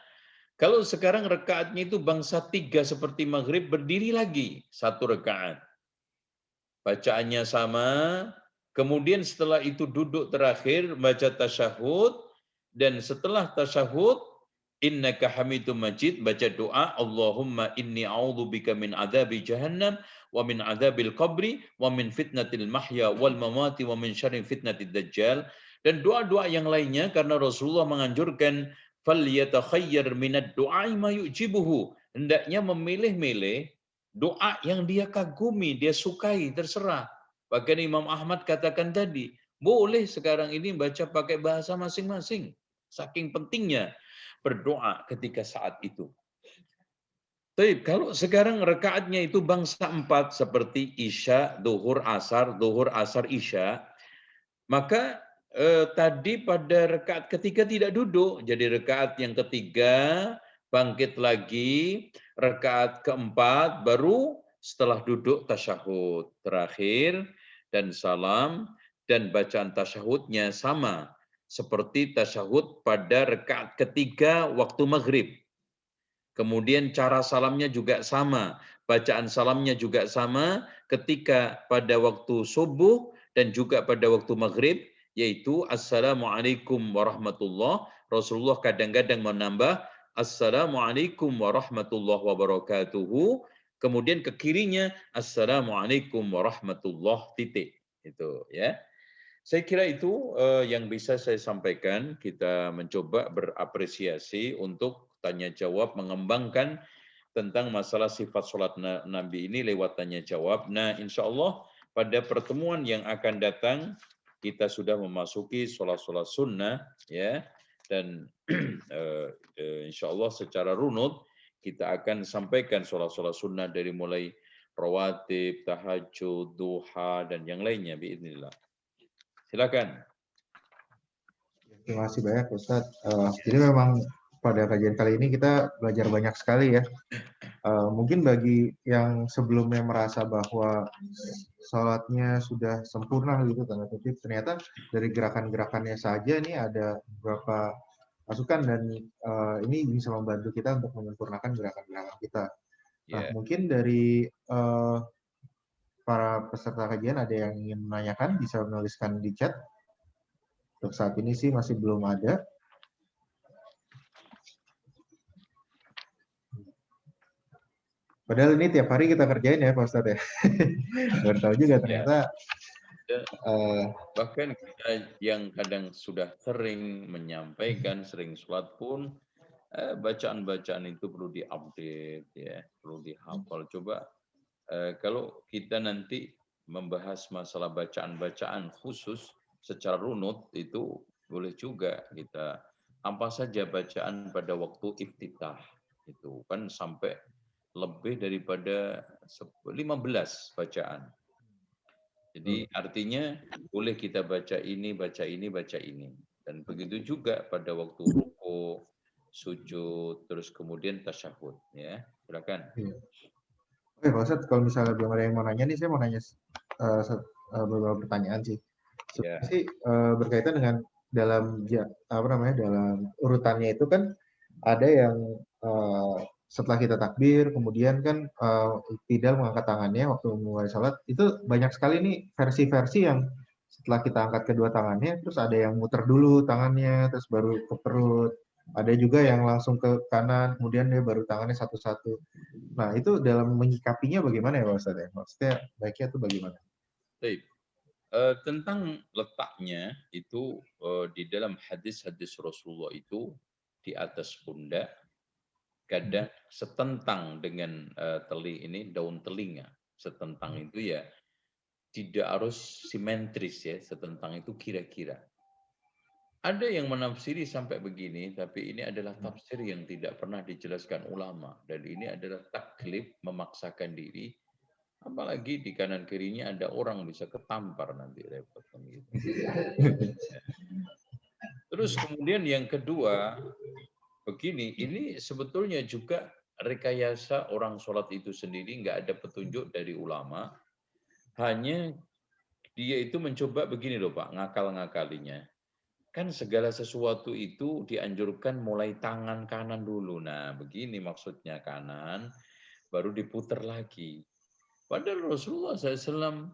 A: kalau sekarang rekaatnya itu bangsa 3 seperti maghrib, berdiri lagi 1 rekaat. Bacaannya sama, kemudian setelah itu duduk terakhir, baca tasyahud, dan setelah tasyahud, innaka hamidum majid, baca doa, Allahumma inni a'udzubika min adzabi jahannam, wa min adzabil qabri, wa min fitnatil mahya wal mamati, wa min syarri fitnatid dajjal. Dan doa-doa yang lainnya, karena Rasulullah menganjurkan falyatakhayar minad du'ai ma yu'jibuhu. Hendaknya memilih-milih doa yang dia kagumi, dia sukai, terserah. Bahkan Imam Ahmad katakan tadi, boleh sekarang ini baca pakai bahasa masing-masing. Saking pentingnya berdoa ketika saat itu. Tapi kalau sekarang rekaatnya itu bangsa 4 seperti Isya, Duhur, Asar, Isya, maka tadi pada rekaat ketiga tidak duduk, jadi rekaat yang ketiga bangkit lagi, rekaat keempat baru setelah duduk tasyahud terakhir dan salam, dan bacaan tasyahudnya sama seperti tasyahud pada rekaat ketiga waktu maghrib. Kemudian cara salamnya juga sama, bacaan salamnya juga sama ketika pada waktu subuh dan juga pada waktu maghrib, yaitu Assalamualaikum warahmatullahi. Rasulullah kadang-kadang menambah Assalamualaikum warahmatullahi wabarakatuh. Kemudian ke kirinya Assalamualaikum warahmatullahi titik. Itu ya. Saya kira itu yang bisa saya sampaikan. Kita mencoba berapresiasi untuk tanya jawab, mengembangkan tentang masalah sifat sholat Nabi ini lewat tanya jawab. Nah, insya Allah pada pertemuan yang akan datang kita sudah memasuki sholat-sholat sunnah, ya, dan insya Allah secara runut kita akan sampaikan sholat-sholat sunnah dari mulai rawatib, tahajud, duha, dan yang lainnya. Biidznillah. Silakan.
B: Terima kasih banyak Ustadz. Jadi memang pada kajian kali ini kita belajar banyak sekali ya. Mungkin bagi yang sebelumnya merasa bahwa sholatnya sudah sempurna gitu, tanda kutip, ternyata dari gerakan-gerakannya saja nih ada beberapa masukan dan ini bisa membantu kita untuk menyempurnakan gerakan-gerakan kita. Nah, mungkin dari para peserta kajian ada yang ingin menanyakan, bisa menuliskan di chat. Untuk saat ini sih masih belum ada. Padahal ini tiap hari kita kerjain ya Pak Ustadz ya. Baru tahu juga ternyata.
A: Bahkan kita yang kadang sudah sering menyampaikan, sering sholat pun, bacaan-bacaan itu perlu diupdate, ya, perlu dihafal. Coba kalau kita nanti membahas masalah bacaan-bacaan khusus secara runut, itu boleh juga kita apa saja bacaan pada waktu iftitah. Itu kan sampai lebih daripada 15 bacaan. Jadi artinya boleh kita baca ini, baca ini, baca ini. Dan begitu juga pada waktu ruku, sujud, terus kemudian tasyahud. Ya, silakan.
B: Oke, Pak Ustadz, kalau misalnya belum ada yang mau nanya nih, saya mau nanya beberapa pertanyaan sih.
A: Ya.
B: sih berkaitan dengan dalam dalam urutannya itu kan ada yang setelah kita takbir kemudian kan tidak mengangkat tangannya waktu memulai sholat, itu banyak sekali nih versi-versi yang setelah kita angkat kedua tangannya terus ada yang muter dulu tangannya terus baru ke perut, ada juga yang langsung ke kanan kemudian dia baru tangannya satu-satu. Nah itu dalam menyikapinya bagaimana ya Pak Ustadz ya? Maksudnya baiknya itu bagaimana?
A: Baik. Tentang letaknya itu di dalam hadis-hadis Rasulullah itu di atas pundak, kadang setentang dengan daun telinga. Setentang itu ya tidak harus simetris ya, setentang itu kira-kira. Ada yang menafsiri sampai begini, tapi ini adalah tafsir yang tidak pernah dijelaskan ulama. Dan ini adalah taklif, memaksakan diri. Apalagi di kanan kirinya ada orang bisa ketampar nanti repot gitu. Terus kemudian yang kedua, begini, ini sebetulnya juga rekayasa orang sholat itu sendiri, nggak ada petunjuk dari ulama. Hanya dia itu mencoba begini loh Pak, ngakal-ngakalinya. Kan segala sesuatu itu dianjurkan mulai tangan kanan dulu. Nah begini maksudnya kanan, baru diputar lagi. Padahal Rasulullah SAW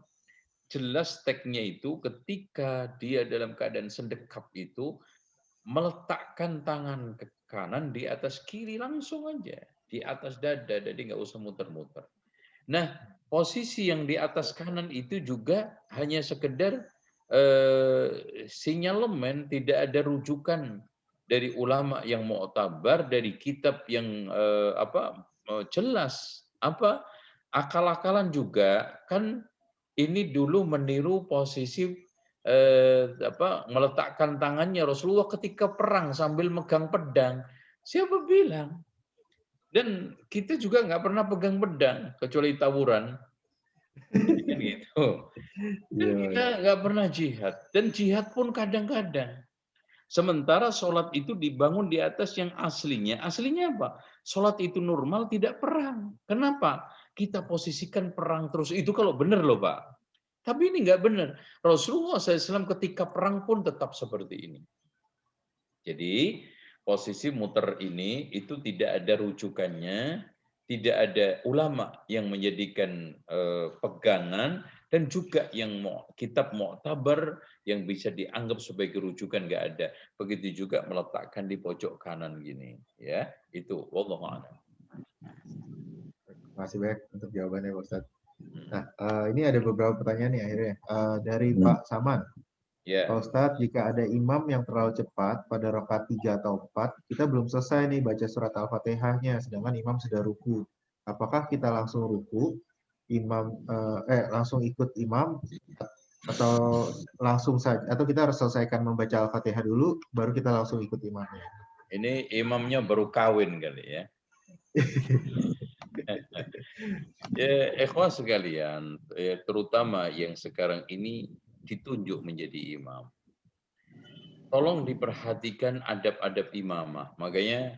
A: jelas teksnya itu ketika dia dalam keadaan sendekap itu meletakkan tangan ke kanan di atas kiri langsung aja. Di atas dada, jadi nggak usah muter-muter. Nah, posisi yang di atas kanan itu juga hanya sekedar sinyalemen, tidak ada rujukan dari ulama yang mu'tabar, dari kitab yang jelas. Akal-akalan juga kan ini dulu meniru posisi meletakkan tangannya Rasulullah ketika perang sambil megang pedang. Siapa bilang? Dan kita juga nggak pernah pegang pedang kecuali tawuran. Gitu. Dan kita nggak pernah jihad. Dan jihad pun kadang-kadang. Sementara sholat itu dibangun di atas yang aslinya. Aslinya apa? Sholat itu normal, tidak perang. Kenapa? Kita posisikan perang terus. Itu kalau benar loh Pak. Tapi ini nggak benar. Rasulullah SAW ketika perang pun tetap seperti ini. Jadi posisi muter ini itu tidak ada rujukannya, tidak ada ulama yang menjadikan pegangan, dan juga yang kitab mu'tabar yang bisa dianggap sebagai rujukan nggak ada. Begitu juga meletakkan di pojok kanan gini, ya itu. Wallahu a'lam.
B: Terima kasih banyak untuk jawabannya Pak Ustadz. Nah ini ada beberapa pertanyaan nih akhirnya dari Pak Saman.
A: Ya.
B: Pak Ustadz, jika ada imam yang terlalu cepat pada rakaat 3 atau 4, kita belum selesai nih baca surat Al-Fatihahnya, sedangkan imam sudah ruku. Apakah kita langsung ruku, langsung ikut imam, atau langsung saja, atau kita harus selesaikan membaca Al-Fatihah dulu, baru kita langsung ikut imamnya?
A: Ini imamnya baru kawin kali ya. Ya, ikhwah sekalian, terutama yang sekarang ini ditunjuk menjadi imam. Tolong diperhatikan adab-adab imamah. Makanya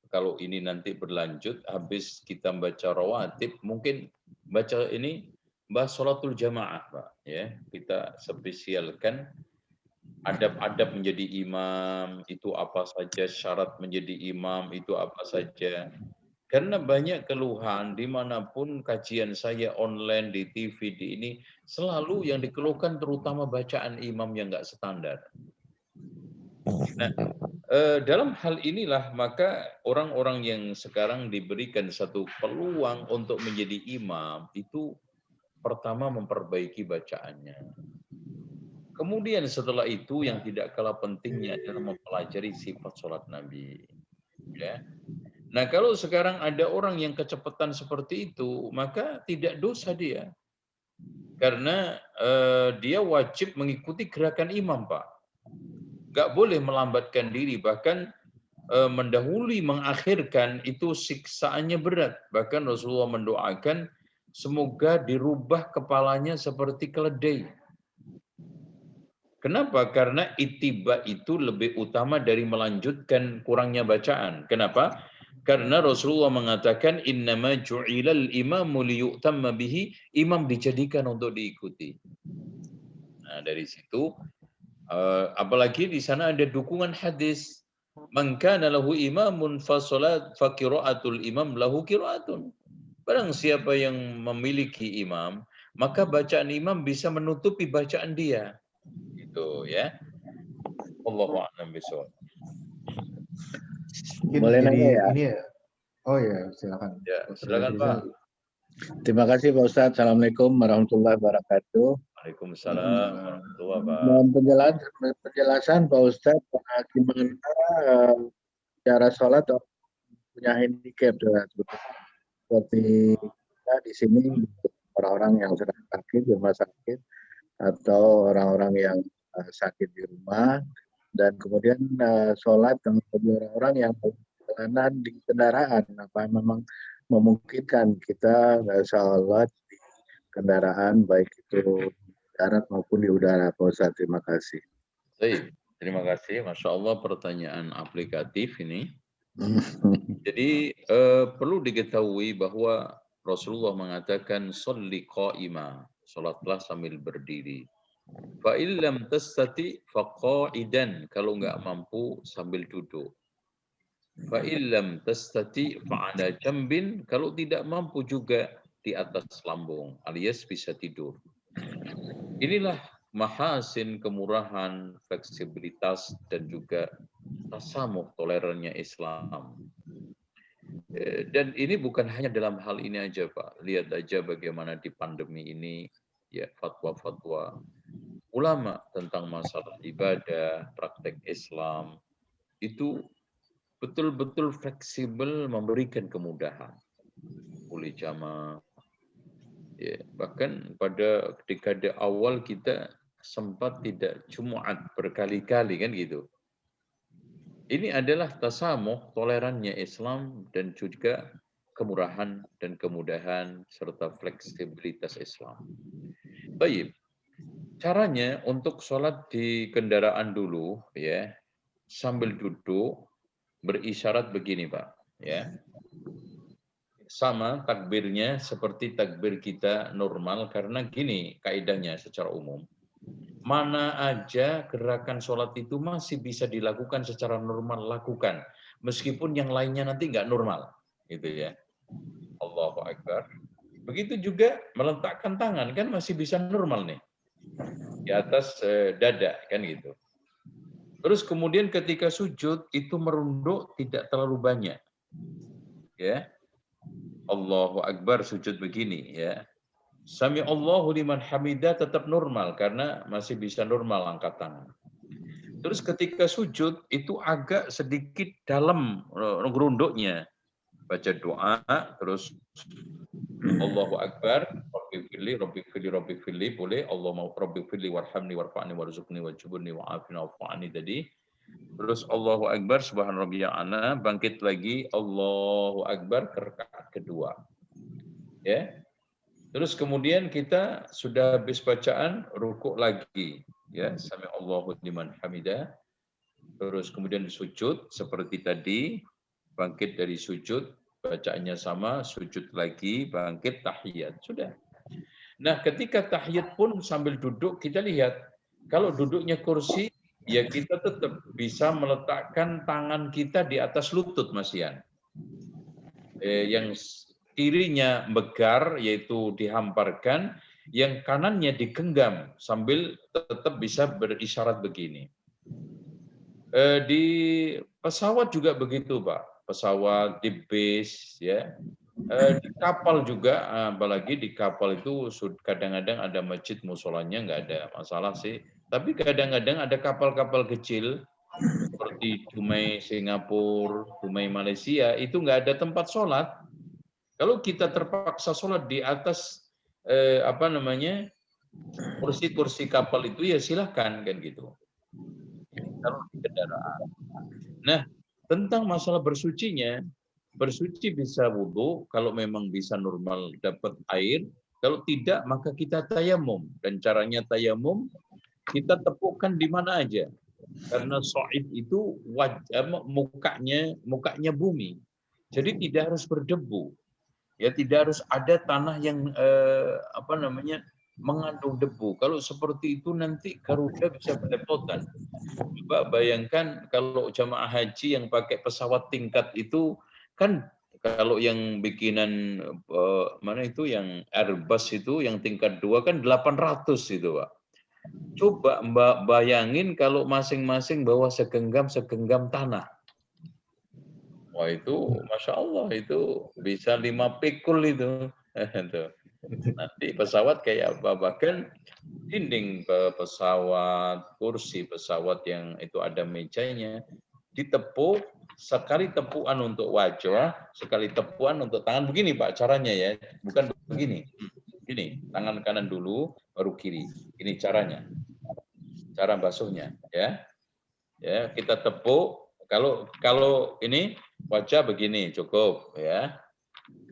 A: kalau ini nanti berlanjut, habis kita baca rawatib, mungkin baca ini bahas sholatul jamaah, Pak. Ya, kita spesialkan adab-adab menjadi imam itu apa saja, syarat menjadi imam itu apa saja. Karena banyak keluhan dimanapun kajian saya online di TV di ini selalu yang dikeluhkan terutama bacaan imam yang nggak standar. Nah, dalam hal inilah maka orang-orang yang sekarang diberikan satu peluang untuk menjadi imam itu pertama memperbaiki bacaannya. Kemudian setelah itu yang tidak kalah pentingnya adalah mempelajari sifat sholat Nabi. Ya. Nah, kalau sekarang ada orang yang kecepatan seperti itu, maka tidak dosa dia. Karena dia wajib mengikuti gerakan imam, Pak. Nggak boleh melambatkan diri, bahkan mendahului, mengakhirkan, itu siksaannya berat. Bahkan Rasulullah mendoakan, semoga dirubah kepalanya seperti keledai. Kenapa? Karena ittiba itu lebih utama dari melanjutkan kurangnya bacaan. Kenapa? Karena Rasulullah mengatakan innama ju'ilal imamu liyu'tamma bihi, imam dijadikan untuk diikuti. Nah, dari situ apalagi di sana ada dukungan hadis, man kana lahu imamun fa salat fa qiraatul imam lahu qiraatun. Barang siapa yang memiliki imam, maka bacaan imam bisa menutupi bacaan dia. Gitu ya. Allahu a'lam bishawab.
B: Mungkin
E: Boleh
B: jadi
E: nanya ya?
B: ini ya. Oh ya, silakan.
A: Ya,
B: Dr.
A: silakan
B: Rizal.
A: Pak.
E: Terima kasih Pak Ustadz. Assalamualaikum warahmatullahi wabarakatuh.
A: Waalaikumsalam warahmatullahi wabarakatuh.
E: Mohon penjelasan Pak Ustadz gimana cara sholat punya handicap seperti kita di sini orang-orang yang sedang sakit di rumah sakit atau orang-orang yang sakit di rumah dan kemudian sholat bagi orang-orang yang perjalanan di kendaraan apa memang memungkinkan kita sholat di kendaraan baik itu darat maupun di udara Pak Ustadz. Terima kasih.
A: Baik, terima kasih. Masya Allah pertanyaan aplikatif ini. Jadi perlu diketahui bahwa Rasulullah mengatakan sholli qa'ima, salatlah sambil berdiri. Fa illam tastati fa qa'idan, kalau enggak mampu sambil duduk. Fa illam tastati fa ala jambin, kalau tidak mampu juga di atas lambung alias bisa tidur. Inilah mahasin kemurahan, fleksibilitas dan juga tasamuh tolerannya Islam. Dan ini bukan hanya dalam hal ini aja Pak. Lihat aja bagaimana di pandemi ini ya fatwa-fatwa ulama tentang masalah ibadah, praktek Islam itu betul-betul fleksibel memberikan kemudahan. Boleh jamaah. Ya, bahkan pada dekade awal kita sempat tidak Jumat berkali-kali kan gitu. Ini adalah tasamuh, tolerannya Islam dan juga kemurahan dan kemudahan serta fleksibilitas Islam. Baik, caranya untuk sholat di kendaraan dulu ya, sambil duduk berisyarat begini Pak, ya. Sama takbirnya seperti takbir kita normal karena gini kaidahnya secara umum. Mana aja gerakan sholat itu masih bisa dilakukan secara normal, lakukan. Meskipun yang lainnya nanti nggak normal. Gitu ya. Allahu Akbar. Begitu juga meletakkan tangan, kan masih bisa normal nih. Di atas dada, kan gitu. Terus kemudian ketika sujud, itu merunduk tidak terlalu banyak. Ya. Allahu Akbar sujud begini ya. Sami Allahu liman hamidah tetap normal karena masih bisa normal angkat tangan. Terus ketika sujud itu agak sedikit dalam gerunduknya. Baca doa terus Allahu Akbar, Rabbi fili boleh, Allahumma Rabbi fili warhamni warfa'ni warzuqni wajburni wa'afini wa'afani tadi. Terus Allahu Akbar subhana rabbiyal a'la, bangkit lagi Allahu Akbar ke rakaat kedua. Ya. Terus kemudian kita sudah habis bacaan, rukuk lagi. Ya, sami Allahu liman hamidah. Terus kemudian sujud seperti tadi, bangkit dari sujud, bacaannya sama, sujud lagi, bangkit tahiyat. Sudah. Nah, ketika tahiyat pun sambil duduk, kita lihat. Kalau duduknya kursi, ya kita tetap bisa meletakkan tangan kita di atas lutut, Mas Ian. Yang kirinya megar, yaitu dihamparkan, yang kanannya digenggam sambil tetap bisa berisyarat begini. Di pesawat juga begitu, Pak. Pesawat, di bis, ya. Di kapal juga, apalagi di kapal itu kadang-kadang ada masjid musolanya, nggak ada masalah sih. Tapi kadang-kadang ada kapal-kapal kecil seperti Dumai Singapura, Dumai Malaysia, itu nggak ada tempat sholat. Kalau kita terpaksa sholat di atas kursi-kursi kapal itu ya silahkan kan gitu. Kalau di kendaraan. Nah, tentang masalah bersucinya, bersuci bisa wudhu kalau memang bisa normal dapat air. Kalau tidak maka kita tayamum, dan caranya tayamum kita tepukkan di mana aja. Karena so'id itu mukanya bumi. Jadi tidak harus berdebu. Ya tidak harus ada tanah yang mengandung debu. Kalau seperti itu nanti Garuda bisa belepotan. Coba bayangkan kalau jamaah haji yang pakai pesawat tingkat itu, kan kalau yang bikinan mana itu yang Airbus itu yang tingkat 2 kan 800 itu, Pak. Coba Mbak bayangin kalau masing-masing bawa segenggam tanah. Wah itu Masya Allah itu bisa 5 pikul itu. Nanti pesawat kayak apa? Bahkan dinding pesawat, kursi pesawat yang itu ada mejanya, ditepuk, sekali tepuan untuk wajah, sekali tepuan untuk tangan. Begini Pak caranya ya, bukan begini. Gini, tangan kanan dulu, baru kiri. Ini caranya. Cara basuhnya ya. Ya, kita tepuk. Kalau ini wajah begini cukup ya.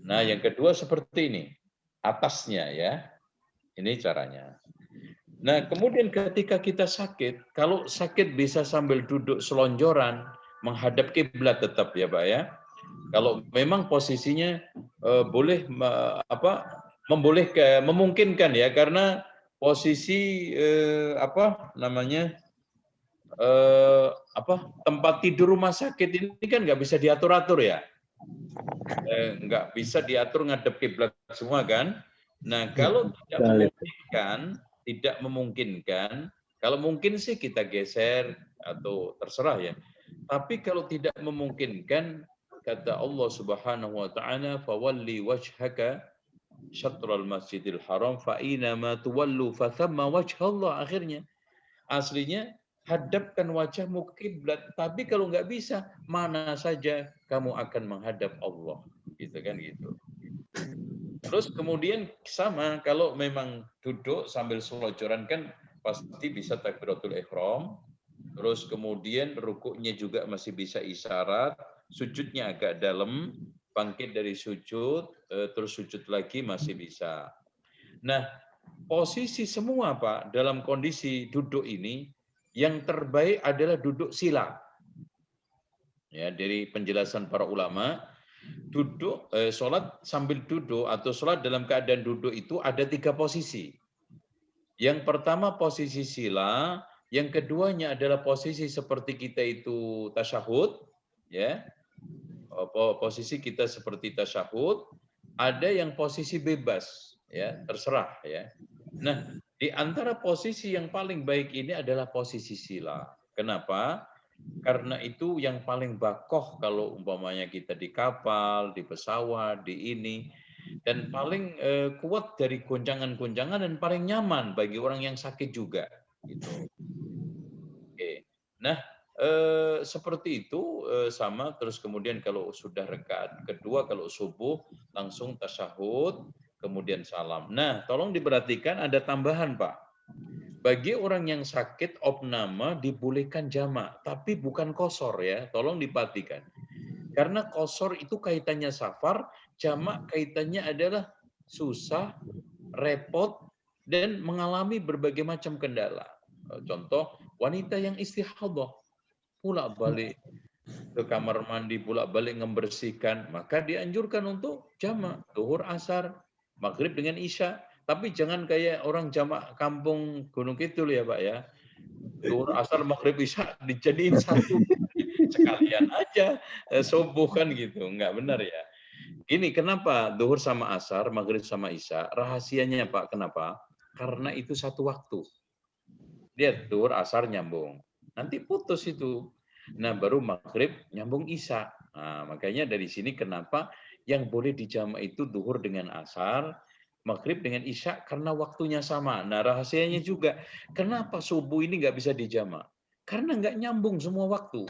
A: Nah, yang kedua seperti ini. Atasnya ya. Ini caranya. Nah, kemudian ketika kita sakit, kalau sakit bisa sambil duduk selonjoran menghadap kiblat tetap ya, Pak ya. Kalau memang posisinya boleh memungkinkan ya, karena posisi tempat tidur rumah sakit ini kan nggak bisa diatur-atur ya, nggak bisa diatur ngadep kiblat semua kan. Nah kalau tidak memungkinkan, kalau mungkin sih kita geser atau terserah ya. Tapi kalau tidak memungkinkan, kata Allah Subhanahu wa taala, "Fawalli wajhaka syatral masjidil haram fa aina ma tuwallu fa thamma wajhallah." Akhirnya aslinya hadapkan wajahmu ke kiblat, tapi kalau nggak bisa, mana saja kamu akan menghadap Allah, gitu kan gitu. Terus kemudian sama kalau memang duduk sambil selonjoran kan pasti bisa takbiratul ihram. Terus kemudian rukuknya juga masih bisa isyarat, sujudnya agak dalam, bangkit dari sujud, terus sujud lagi masih bisa. Nah, posisi semua Pak dalam kondisi duduk ini yang terbaik adalah duduk sila. Ya, dari penjelasan para ulama, duduk sholat sambil duduk atau sholat dalam keadaan duduk itu ada 3 posisi. Yang pertama posisi sila, yang keduanya adalah posisi seperti kita itu tasyahud, ya. Posisi kita seperti tasyahud, ada yang posisi bebas, ya, terserah ya. Nah, di antara posisi yang paling baik ini adalah posisi sila. Kenapa? Karena itu yang paling bakoh kalau umpamanya kita di kapal, di pesawat, di ini. Dan paling kuat dari goncangan-goncangan dan paling nyaman bagi orang yang sakit juga. Gitu. Oke. Nah, seperti itu sama. Terus kemudian kalau sudah rakaat kedua, kalau subuh, langsung tasyahud, kemudian salam. Nah, tolong diperhatikan ada tambahan Pak. Bagi orang yang sakit opname dibolehkan jamak, tapi bukan qashar ya. Tolong diperhatikan. Karena qashar itu kaitannya safar, jamak kaitannya adalah susah, repot, dan mengalami berbagai macam kendala. Contoh, wanita yang istihadah, pulak balik ke kamar mandi, pulak balik membersihkan, maka dianjurkan untuk jamak, zuhur, asar, maghrib dengan isya. Tapi jangan kayak orang jamak kampung Gunung Kidul ya Pak ya. Zuhur, asar, maghrib, isya dijadiin satu. Sekalian aja subuh kan gitu. Enggak benar ya. Ini kenapa zuhur sama asar, maghrib sama isya? Rahasianya Pak, kenapa? Karena itu satu waktu. Lihat zuhur, asar nyambung. Nanti putus itu. Nah, baru maghrib nyambung isya. Nah, makanya dari sini kenapa yang boleh dijamak itu zuhur dengan asar, maghrib dengan isya karena waktunya sama. Nah, rahasianya juga kenapa subuh ini nggak bisa dijamak? Karena nggak nyambung semua waktu.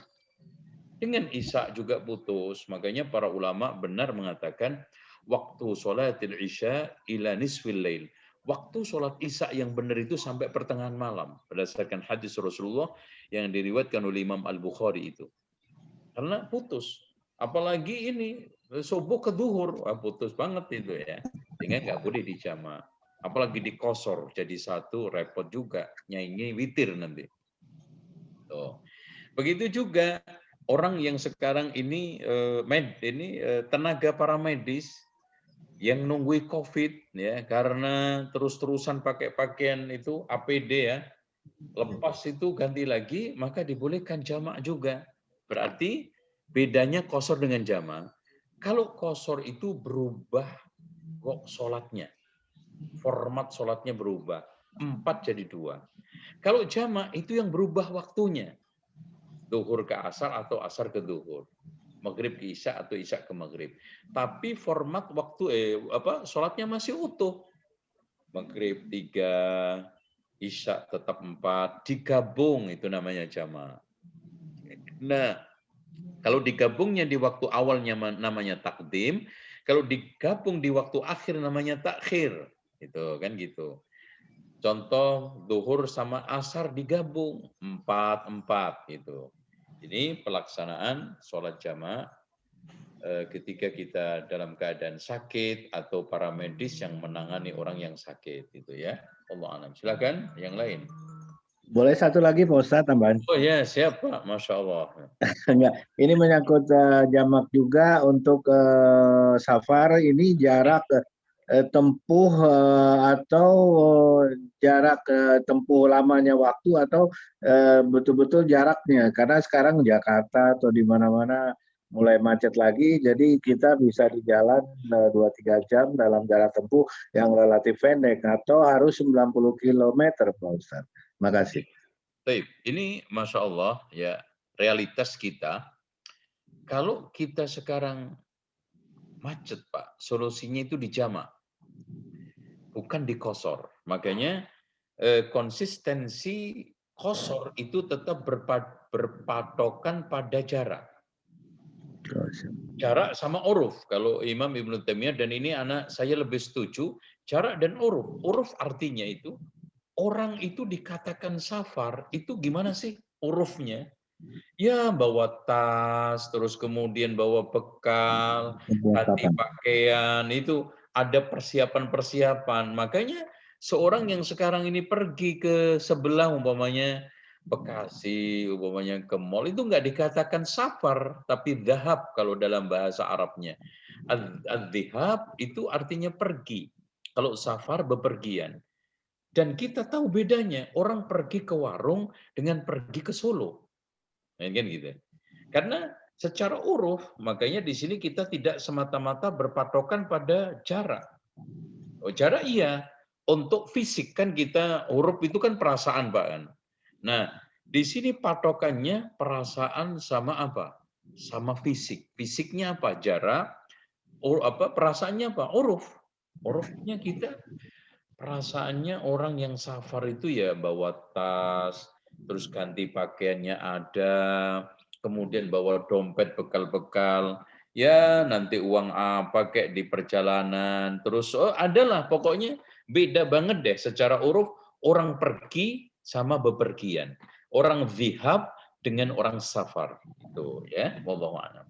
A: Dengan isya juga putus. Makanya para ulama benar mengatakan waktu sholatil isya ila nisfil lail. Waktu sholat isya yang benar itu sampai pertengahan malam. Berdasarkan hadis Rasulullah yang diriwayatkan oleh Imam Al-Bukhari itu. Karena putus. Apalagi ini subuh ke duhur. Wah, putus banget itu ya. Sehingga nggak boleh dijamak. Apalagi di qashar jadi satu, repot juga. Nyanyi witir nanti. Tuh. Begitu juga orang yang sekarang ini tenaga para medis Yang nunggui COVID ya, karena terus-terusan pakai pakaian itu APD ya, lepas itu ganti lagi, maka dibolehkan jamak juga. Berarti bedanya qashar dengan jamak. Kalau qashar itu berubah kok sholatnya, format sholatnya berubah, 4 jadi 2. Kalau jamak itu yang berubah waktunya, duhur ke asar atau asar ke duhur, maghrib ke isya atau isya ke maghrib. Tapi format waktu sholatnya masih utuh. Maghrib 3, isya tetap 4, digabung itu namanya jamak. Nah, kalau digabungnya di waktu awalnya namanya takdim, kalau digabung di waktu akhir namanya takhir. Itu kan gitu. Contoh duhur sama asar digabung 4 gitu. Ini pelaksanaan sholat jamaah ketika kita dalam keadaan sakit atau para medis yang menangani orang yang sakit itu ya. Allah alam. Silakan yang lain.
E: Boleh satu lagi Pak Ustadz tambahan?
A: Oh ya, siap Pak. Masya Allah.
E: Enggak, ini menyangkut jamak juga untuk safar ini jarak tempuh atau jarak tempuh lamanya waktu atau betul-betul jaraknya karena sekarang Jakarta atau di mana-mana mulai macet lagi jadi kita bisa di jalan 2-3 jam dalam jarak tempuh yang relatif pendek atau harus 90 km Pak Ustadz. Makasih.
A: Baik, ini Masya Allah ya realitas kita. Kalau kita sekarang macet Pak, solusinya itu di jamak, bukan di qashar. Makanya konsistensi qashar itu tetap berpatokan pada jarak. Jarak sama uruf. Kalau Imam Ibnu Taimiyah dan ini anak saya lebih setuju, jarak dan uruf. Uruf artinya itu orang itu dikatakan safar, itu gimana sih urufnya? Ya bawa tas, terus kemudian bawa bekal, ganti pakaian, itu ada persiapan-persiapan. Makanya seorang yang sekarang ini pergi ke sebelah umpamanya Bekasi, umpamanya ke mall, itu nggak dikatakan safar, tapi dhahab kalau dalam bahasa Arabnya. Ad-dhihab itu artinya pergi. Kalau safar bepergian. Dan kita tahu bedanya, orang pergi ke warung dengan pergi ke Solo. Nah, kan gitu. Karena secara uruf, makanya di sini kita tidak semata-mata berpatokan pada jarak. Oh, jarak iya. Untuk fisik kan kita, huruf itu kan perasaan, Pak. Kan? Nah, di sini patokannya perasaan sama apa? Sama fisik. Fisiknya apa? Jarak. Perasaannya apa? Uruf. Urufnya kita perasaannya orang yang safar itu ya bawa tas, terus ganti pakaiannya ada, kemudian bawa dompet bekal-bekal, ya nanti uang apa kayak di perjalanan, terus adalah pokoknya beda banget deh secara uruf orang pergi sama bepergian, orang zihab dengan orang safar itu ya, wallahu a'lam.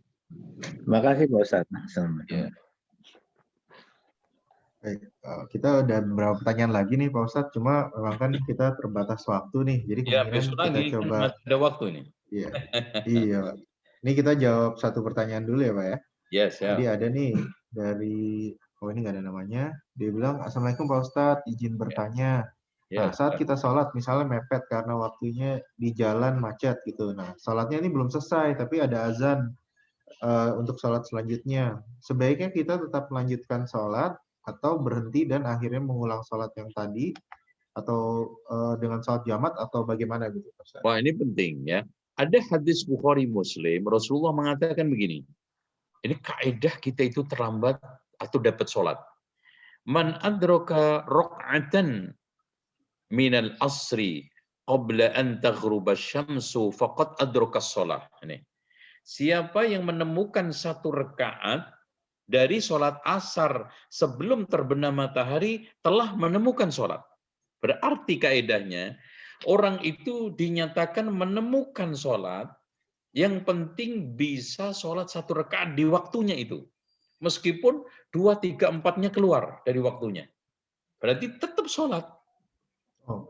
E: Makasih Pak Ustadz. Assalamualaikum.
A: Ya.
B: Baik, kita ada beberapa pertanyaan lagi nih Pak Ustadz, cuma memang kan kita terbatas waktu nih, jadi
A: Ya
B: kemungkinan
A: besok
B: kita
A: lagi
B: coba.
A: kan masih ada waktu nih.
B: Iya, iya Pak. Ini kita jawab satu pertanyaan dulu ya Pak ya.
A: Yes, ya.
B: Jadi ada nih dari, oh ini nggak ada namanya, dia bilang, Assalamualaikum Pak Ustadz, izin bertanya. Nah,
A: Yes.
B: saat kita sholat, misalnya mepet karena waktunya di jalan macet gitu. Nah, sholatnya ini belum selesai, tapi ada azan untuk sholat selanjutnya. Sebaiknya kita tetap melanjutkan sholat atau berhenti dan akhirnya mengulang sholat yang tadi, atau dengan sholat jamat, atau bagaimana gitu Pak Ustadz?
A: Wah, ini penting ya. Ada hadis Bukhari Muslim, Rasulullah mengatakan begini. Ini kaidah kita itu terlambat atau dapat sholat. Man adraka raq'atan minal asri qabla an taghruba syamsu faqad adraka sholat. Ini. Siapa yang menemukan satu rakaat dari sholat asar sebelum terbenam matahari telah menemukan sholat. Berarti kaidahnya orang itu dinyatakan menemukan sholat, yang penting bisa sholat satu rakaat di waktunya itu. Meskipun 2, 3, 4-nya keluar dari waktunya. Berarti tetap sholat.
B: Oh,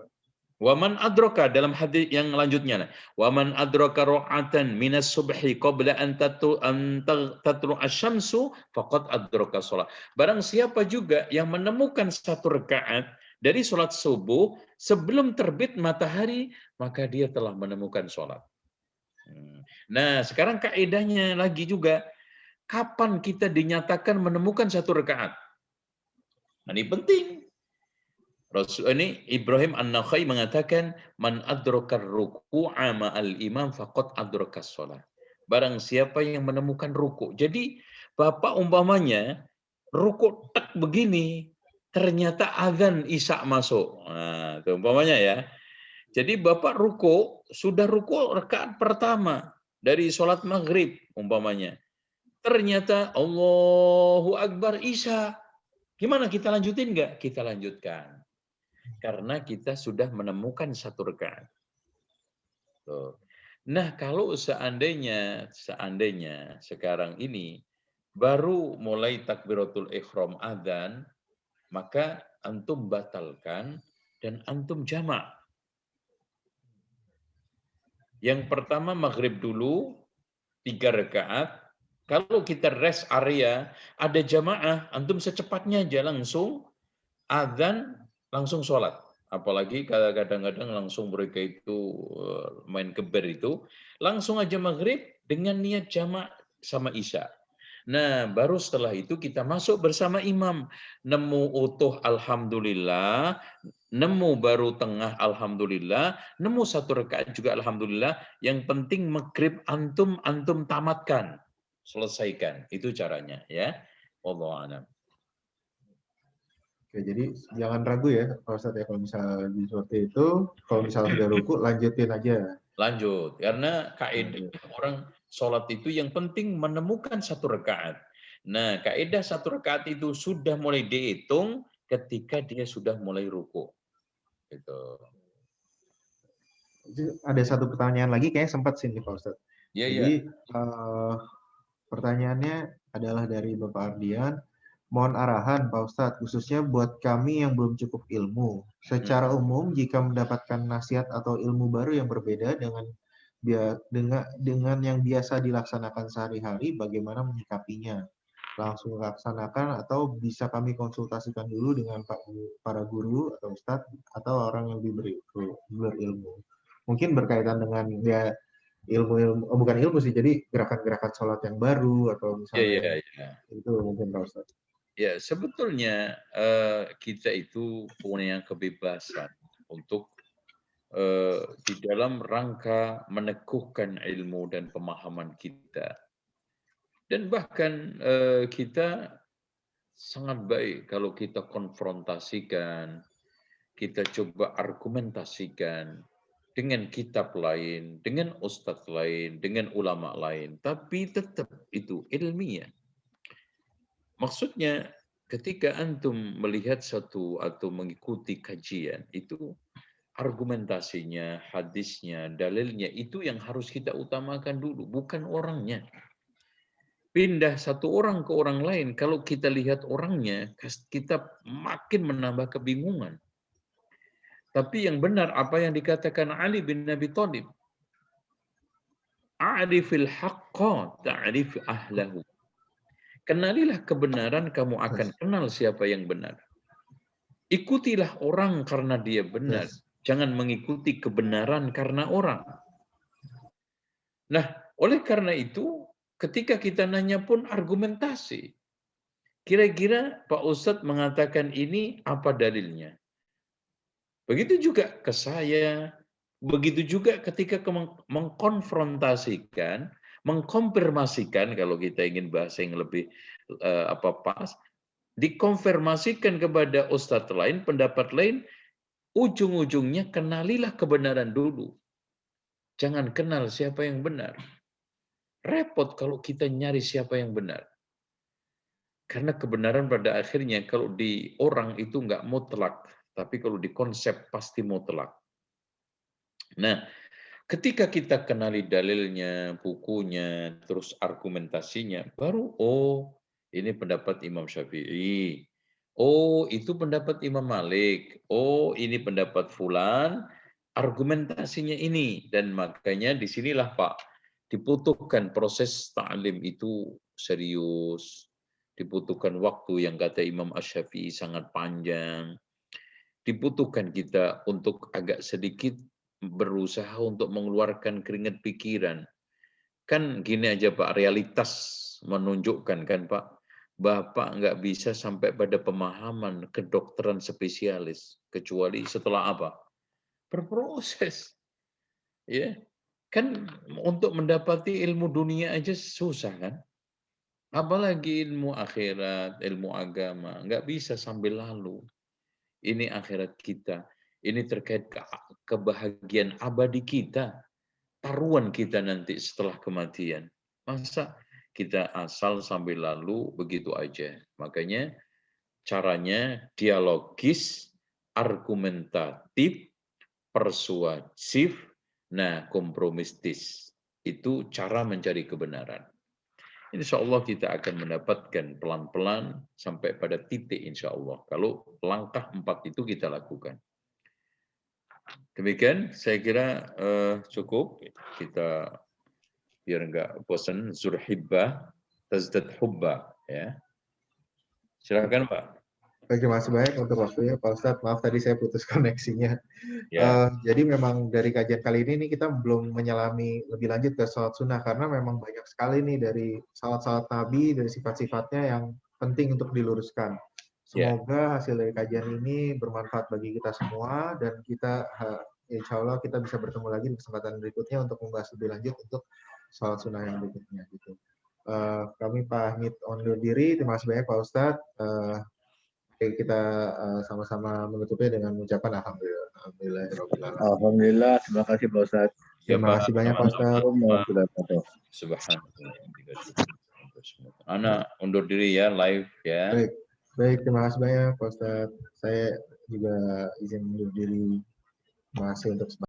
A: Waman adraka dalam hadis yang lanjutnya. Waman adraka ra'atan minas subhi qabla an tatlu asyamsu faqad adraka shalah. Barang siapa juga yang menemukan satu rakaat dari sholat subuh sebelum terbit matahari, maka dia telah menemukan sholat. Nah, sekarang kaidahnya lagi juga, kapan kita dinyatakan menemukan satu rakaat? Nah, ini penting. Rasul ini Ibrahim An-Nakhai mengatakan man adrakar ruku'a ma'al imam faqad adrakas shalah. Barang siapa yang menemukan ruku'. Jadi Bapak umpamanya ruku' tek begini, ternyata azan Isya masuk. Nah, itu umpamanya ya. Jadi Bapak ruku', sudah ruku' rakaat pertama dari sholat maghrib umpamanya. Ternyata Allahu Akbar Isya. Gimana kita lanjutin nggak? Kita lanjutkan. Karena kita sudah menemukan satu rakaat. Nah, kalau seandainya sekarang ini baru mulai takbiratul ihram adzan, maka antum batalkan dan antum jamak. Yang pertama maghrib dulu 3 rakaat. Kalau kita rest area ada jamaah, antum secepatnya aja langsung adzan langsung sholat. Apalagi kadang-kadang langsung mereka itu main keber itu, langsung aja maghrib dengan niat jamak sama Isya. Nah, baru setelah itu kita masuk bersama imam. Nemu utuh alhamdulillah, nemu baru tengah alhamdulillah, nemu satu rakaat juga alhamdulillah. Yang penting maghrib antum tamatkan, selesaikan. Itu caranya ya. Wallahu a'lam.
B: Oke, jadi jangan ragu ya Pak Ustadz ya, kalau misalnya seperti itu, kalau misalnya sudah ruku lanjutin aja.
A: Lanjut, karena kaidah orang sholat itu yang penting menemukan satu rakaat. Nah, kaidah satu rakaat itu sudah mulai dihitung ketika dia sudah mulai ruku. Gitu.
B: Ada satu pertanyaan lagi, kayaknya sempat sih nih Pak Ustadz.
A: Ya,
B: Jadi pertanyaannya adalah dari Bapak Ardian. Mohon arahan Pak Ustadz, khususnya buat kami yang belum cukup ilmu. Secara umum, jika mendapatkan nasihat atau ilmu baru yang berbeda dengan yang biasa dilaksanakan sehari-hari, bagaimana menyikapinya? Langsung laksanakan atau bisa kami konsultasikan dulu dengan para guru atau Ustadz atau orang yang lebih berilmu. Mungkin berkaitan dengan ya ilmu-ilmu, bukan ilmu sih, jadi gerakan-gerakan sholat yang baru atau misalnya itu mungkin Pak Ustadz.
A: Ya, sebetulnya kita itu punya kebebasan untuk di dalam rangka meneguhkan ilmu dan pemahaman kita. Dan bahkan kita sangat baik kalau kita konfrontasikan, kita coba argumentasikan dengan kitab lain, dengan ustadz lain, dengan ulama lain. Tapi tetap itu ilmiah. Maksudnya ketika antum melihat satu atau mengikuti kajian itu argumentasinya, hadisnya, dalilnya itu yang harus kita utamakan dulu, bukan orangnya. Pindah satu orang ke orang lain, kalau kita lihat orangnya, kita makin menambah kebingungan. Tapi yang benar apa yang dikatakan Ali bin Abi Thalib. A'rifil haqqa ta'rif ahlahu. Kenalilah kebenaran, kamu akan kenal siapa yang benar. Ikutilah orang karena dia benar. Jangan mengikuti kebenaran karena orang. Nah, oleh karena itu, ketika kita nanya pun argumentasi. Kira-kira Pak Ustadz mengatakan ini apa dalilnya? Begitu juga ke saya, begitu juga ketika mengkonfrontasikan, mengkonfirmasikan, kalau kita ingin bahasa yang lebih pas, dikonfirmasikan kepada ustadz lain, pendapat lain, ujung-ujungnya kenalilah kebenaran dulu. Jangan kenal siapa yang benar. Repot kalau kita nyari siapa yang benar. Karena kebenaran pada akhirnya kalau di orang itu nggak mutlak, tapi kalau di konsep pasti mutlak. Nah, ketika kita kenali dalilnya, bukunya, terus argumentasinya, baru ini pendapat Imam Syafi'i. Oh, itu pendapat Imam Malik. Oh, ini pendapat fulan. argumentasinya ini, dan makanya disinilah Pak dibutuhkan proses ta'lim itu serius, dibutuhkan waktu yang kata Imam Asy-Syafi'i sangat panjang, dibutuhkan kita untuk agak sedikit berusaha untuk mengeluarkan keringat pikiran. Kan gini aja Pak, realitas menunjukkan kan Pak, Bapak nggak bisa sampai pada pemahaman kedokteran spesialis, kecuali setelah apa? Berproses. Ya, kan untuk mendapati ilmu dunia aja susah kan? Apalagi ilmu akhirat, ilmu agama, nggak bisa sambil lalu. Ini akhirat kita, ini terkait kebahagiaan abadi kita, taruhan kita nanti setelah kematian. Masa kita asal sambil lalu begitu aja. Makanya caranya dialogis, argumentatif, persuasif, nah kompromistis. Itu cara mencari kebenaran. Insya Allah kita akan mendapatkan pelan-pelan sampai pada titik insya Allah. Kalau langkah 4 itu kita lakukan. Demikian saya kira cukup. Kita biar enggak bosan, zurhibbah, tazdad hubba. Ya. Silakan Pak.
B: Baik, terima kasih banyak untuk waktunya Pak Ustadz. Maaf tadi saya putus koneksinya.
A: Ya.
B: Jadi memang dari kajian kali ini nih kita belum menyelami lebih lanjut ke sholat sunnah karena memang banyak sekali nih dari sholat-sholat Nabi, dari sifat-sifatnya yang penting untuk diluruskan. Semoga hasil dari kajian ini bermanfaat bagi kita semua dan kita insya Allah kita bisa bertemu lagi di kesempatan berikutnya untuk membahas lebih lanjut untuk sholat sunnah yang berikutnya. Gitu. Kami pamit undur diri. Terima kasih banyak Pak Ustadz. Kita sama-sama menutupnya dengan mengucapkan alhamdulillah.
E: Alhamdulillah, terima kasih Pak Ustaz.
B: Terima kasih banyak Pak Ustaz.
A: Subhanallah. Ana undur diri ya, live ya.
B: Baik, terima kasih banyak Pak Ustaz. Saya juga izin undur diri. Terima kasih untuk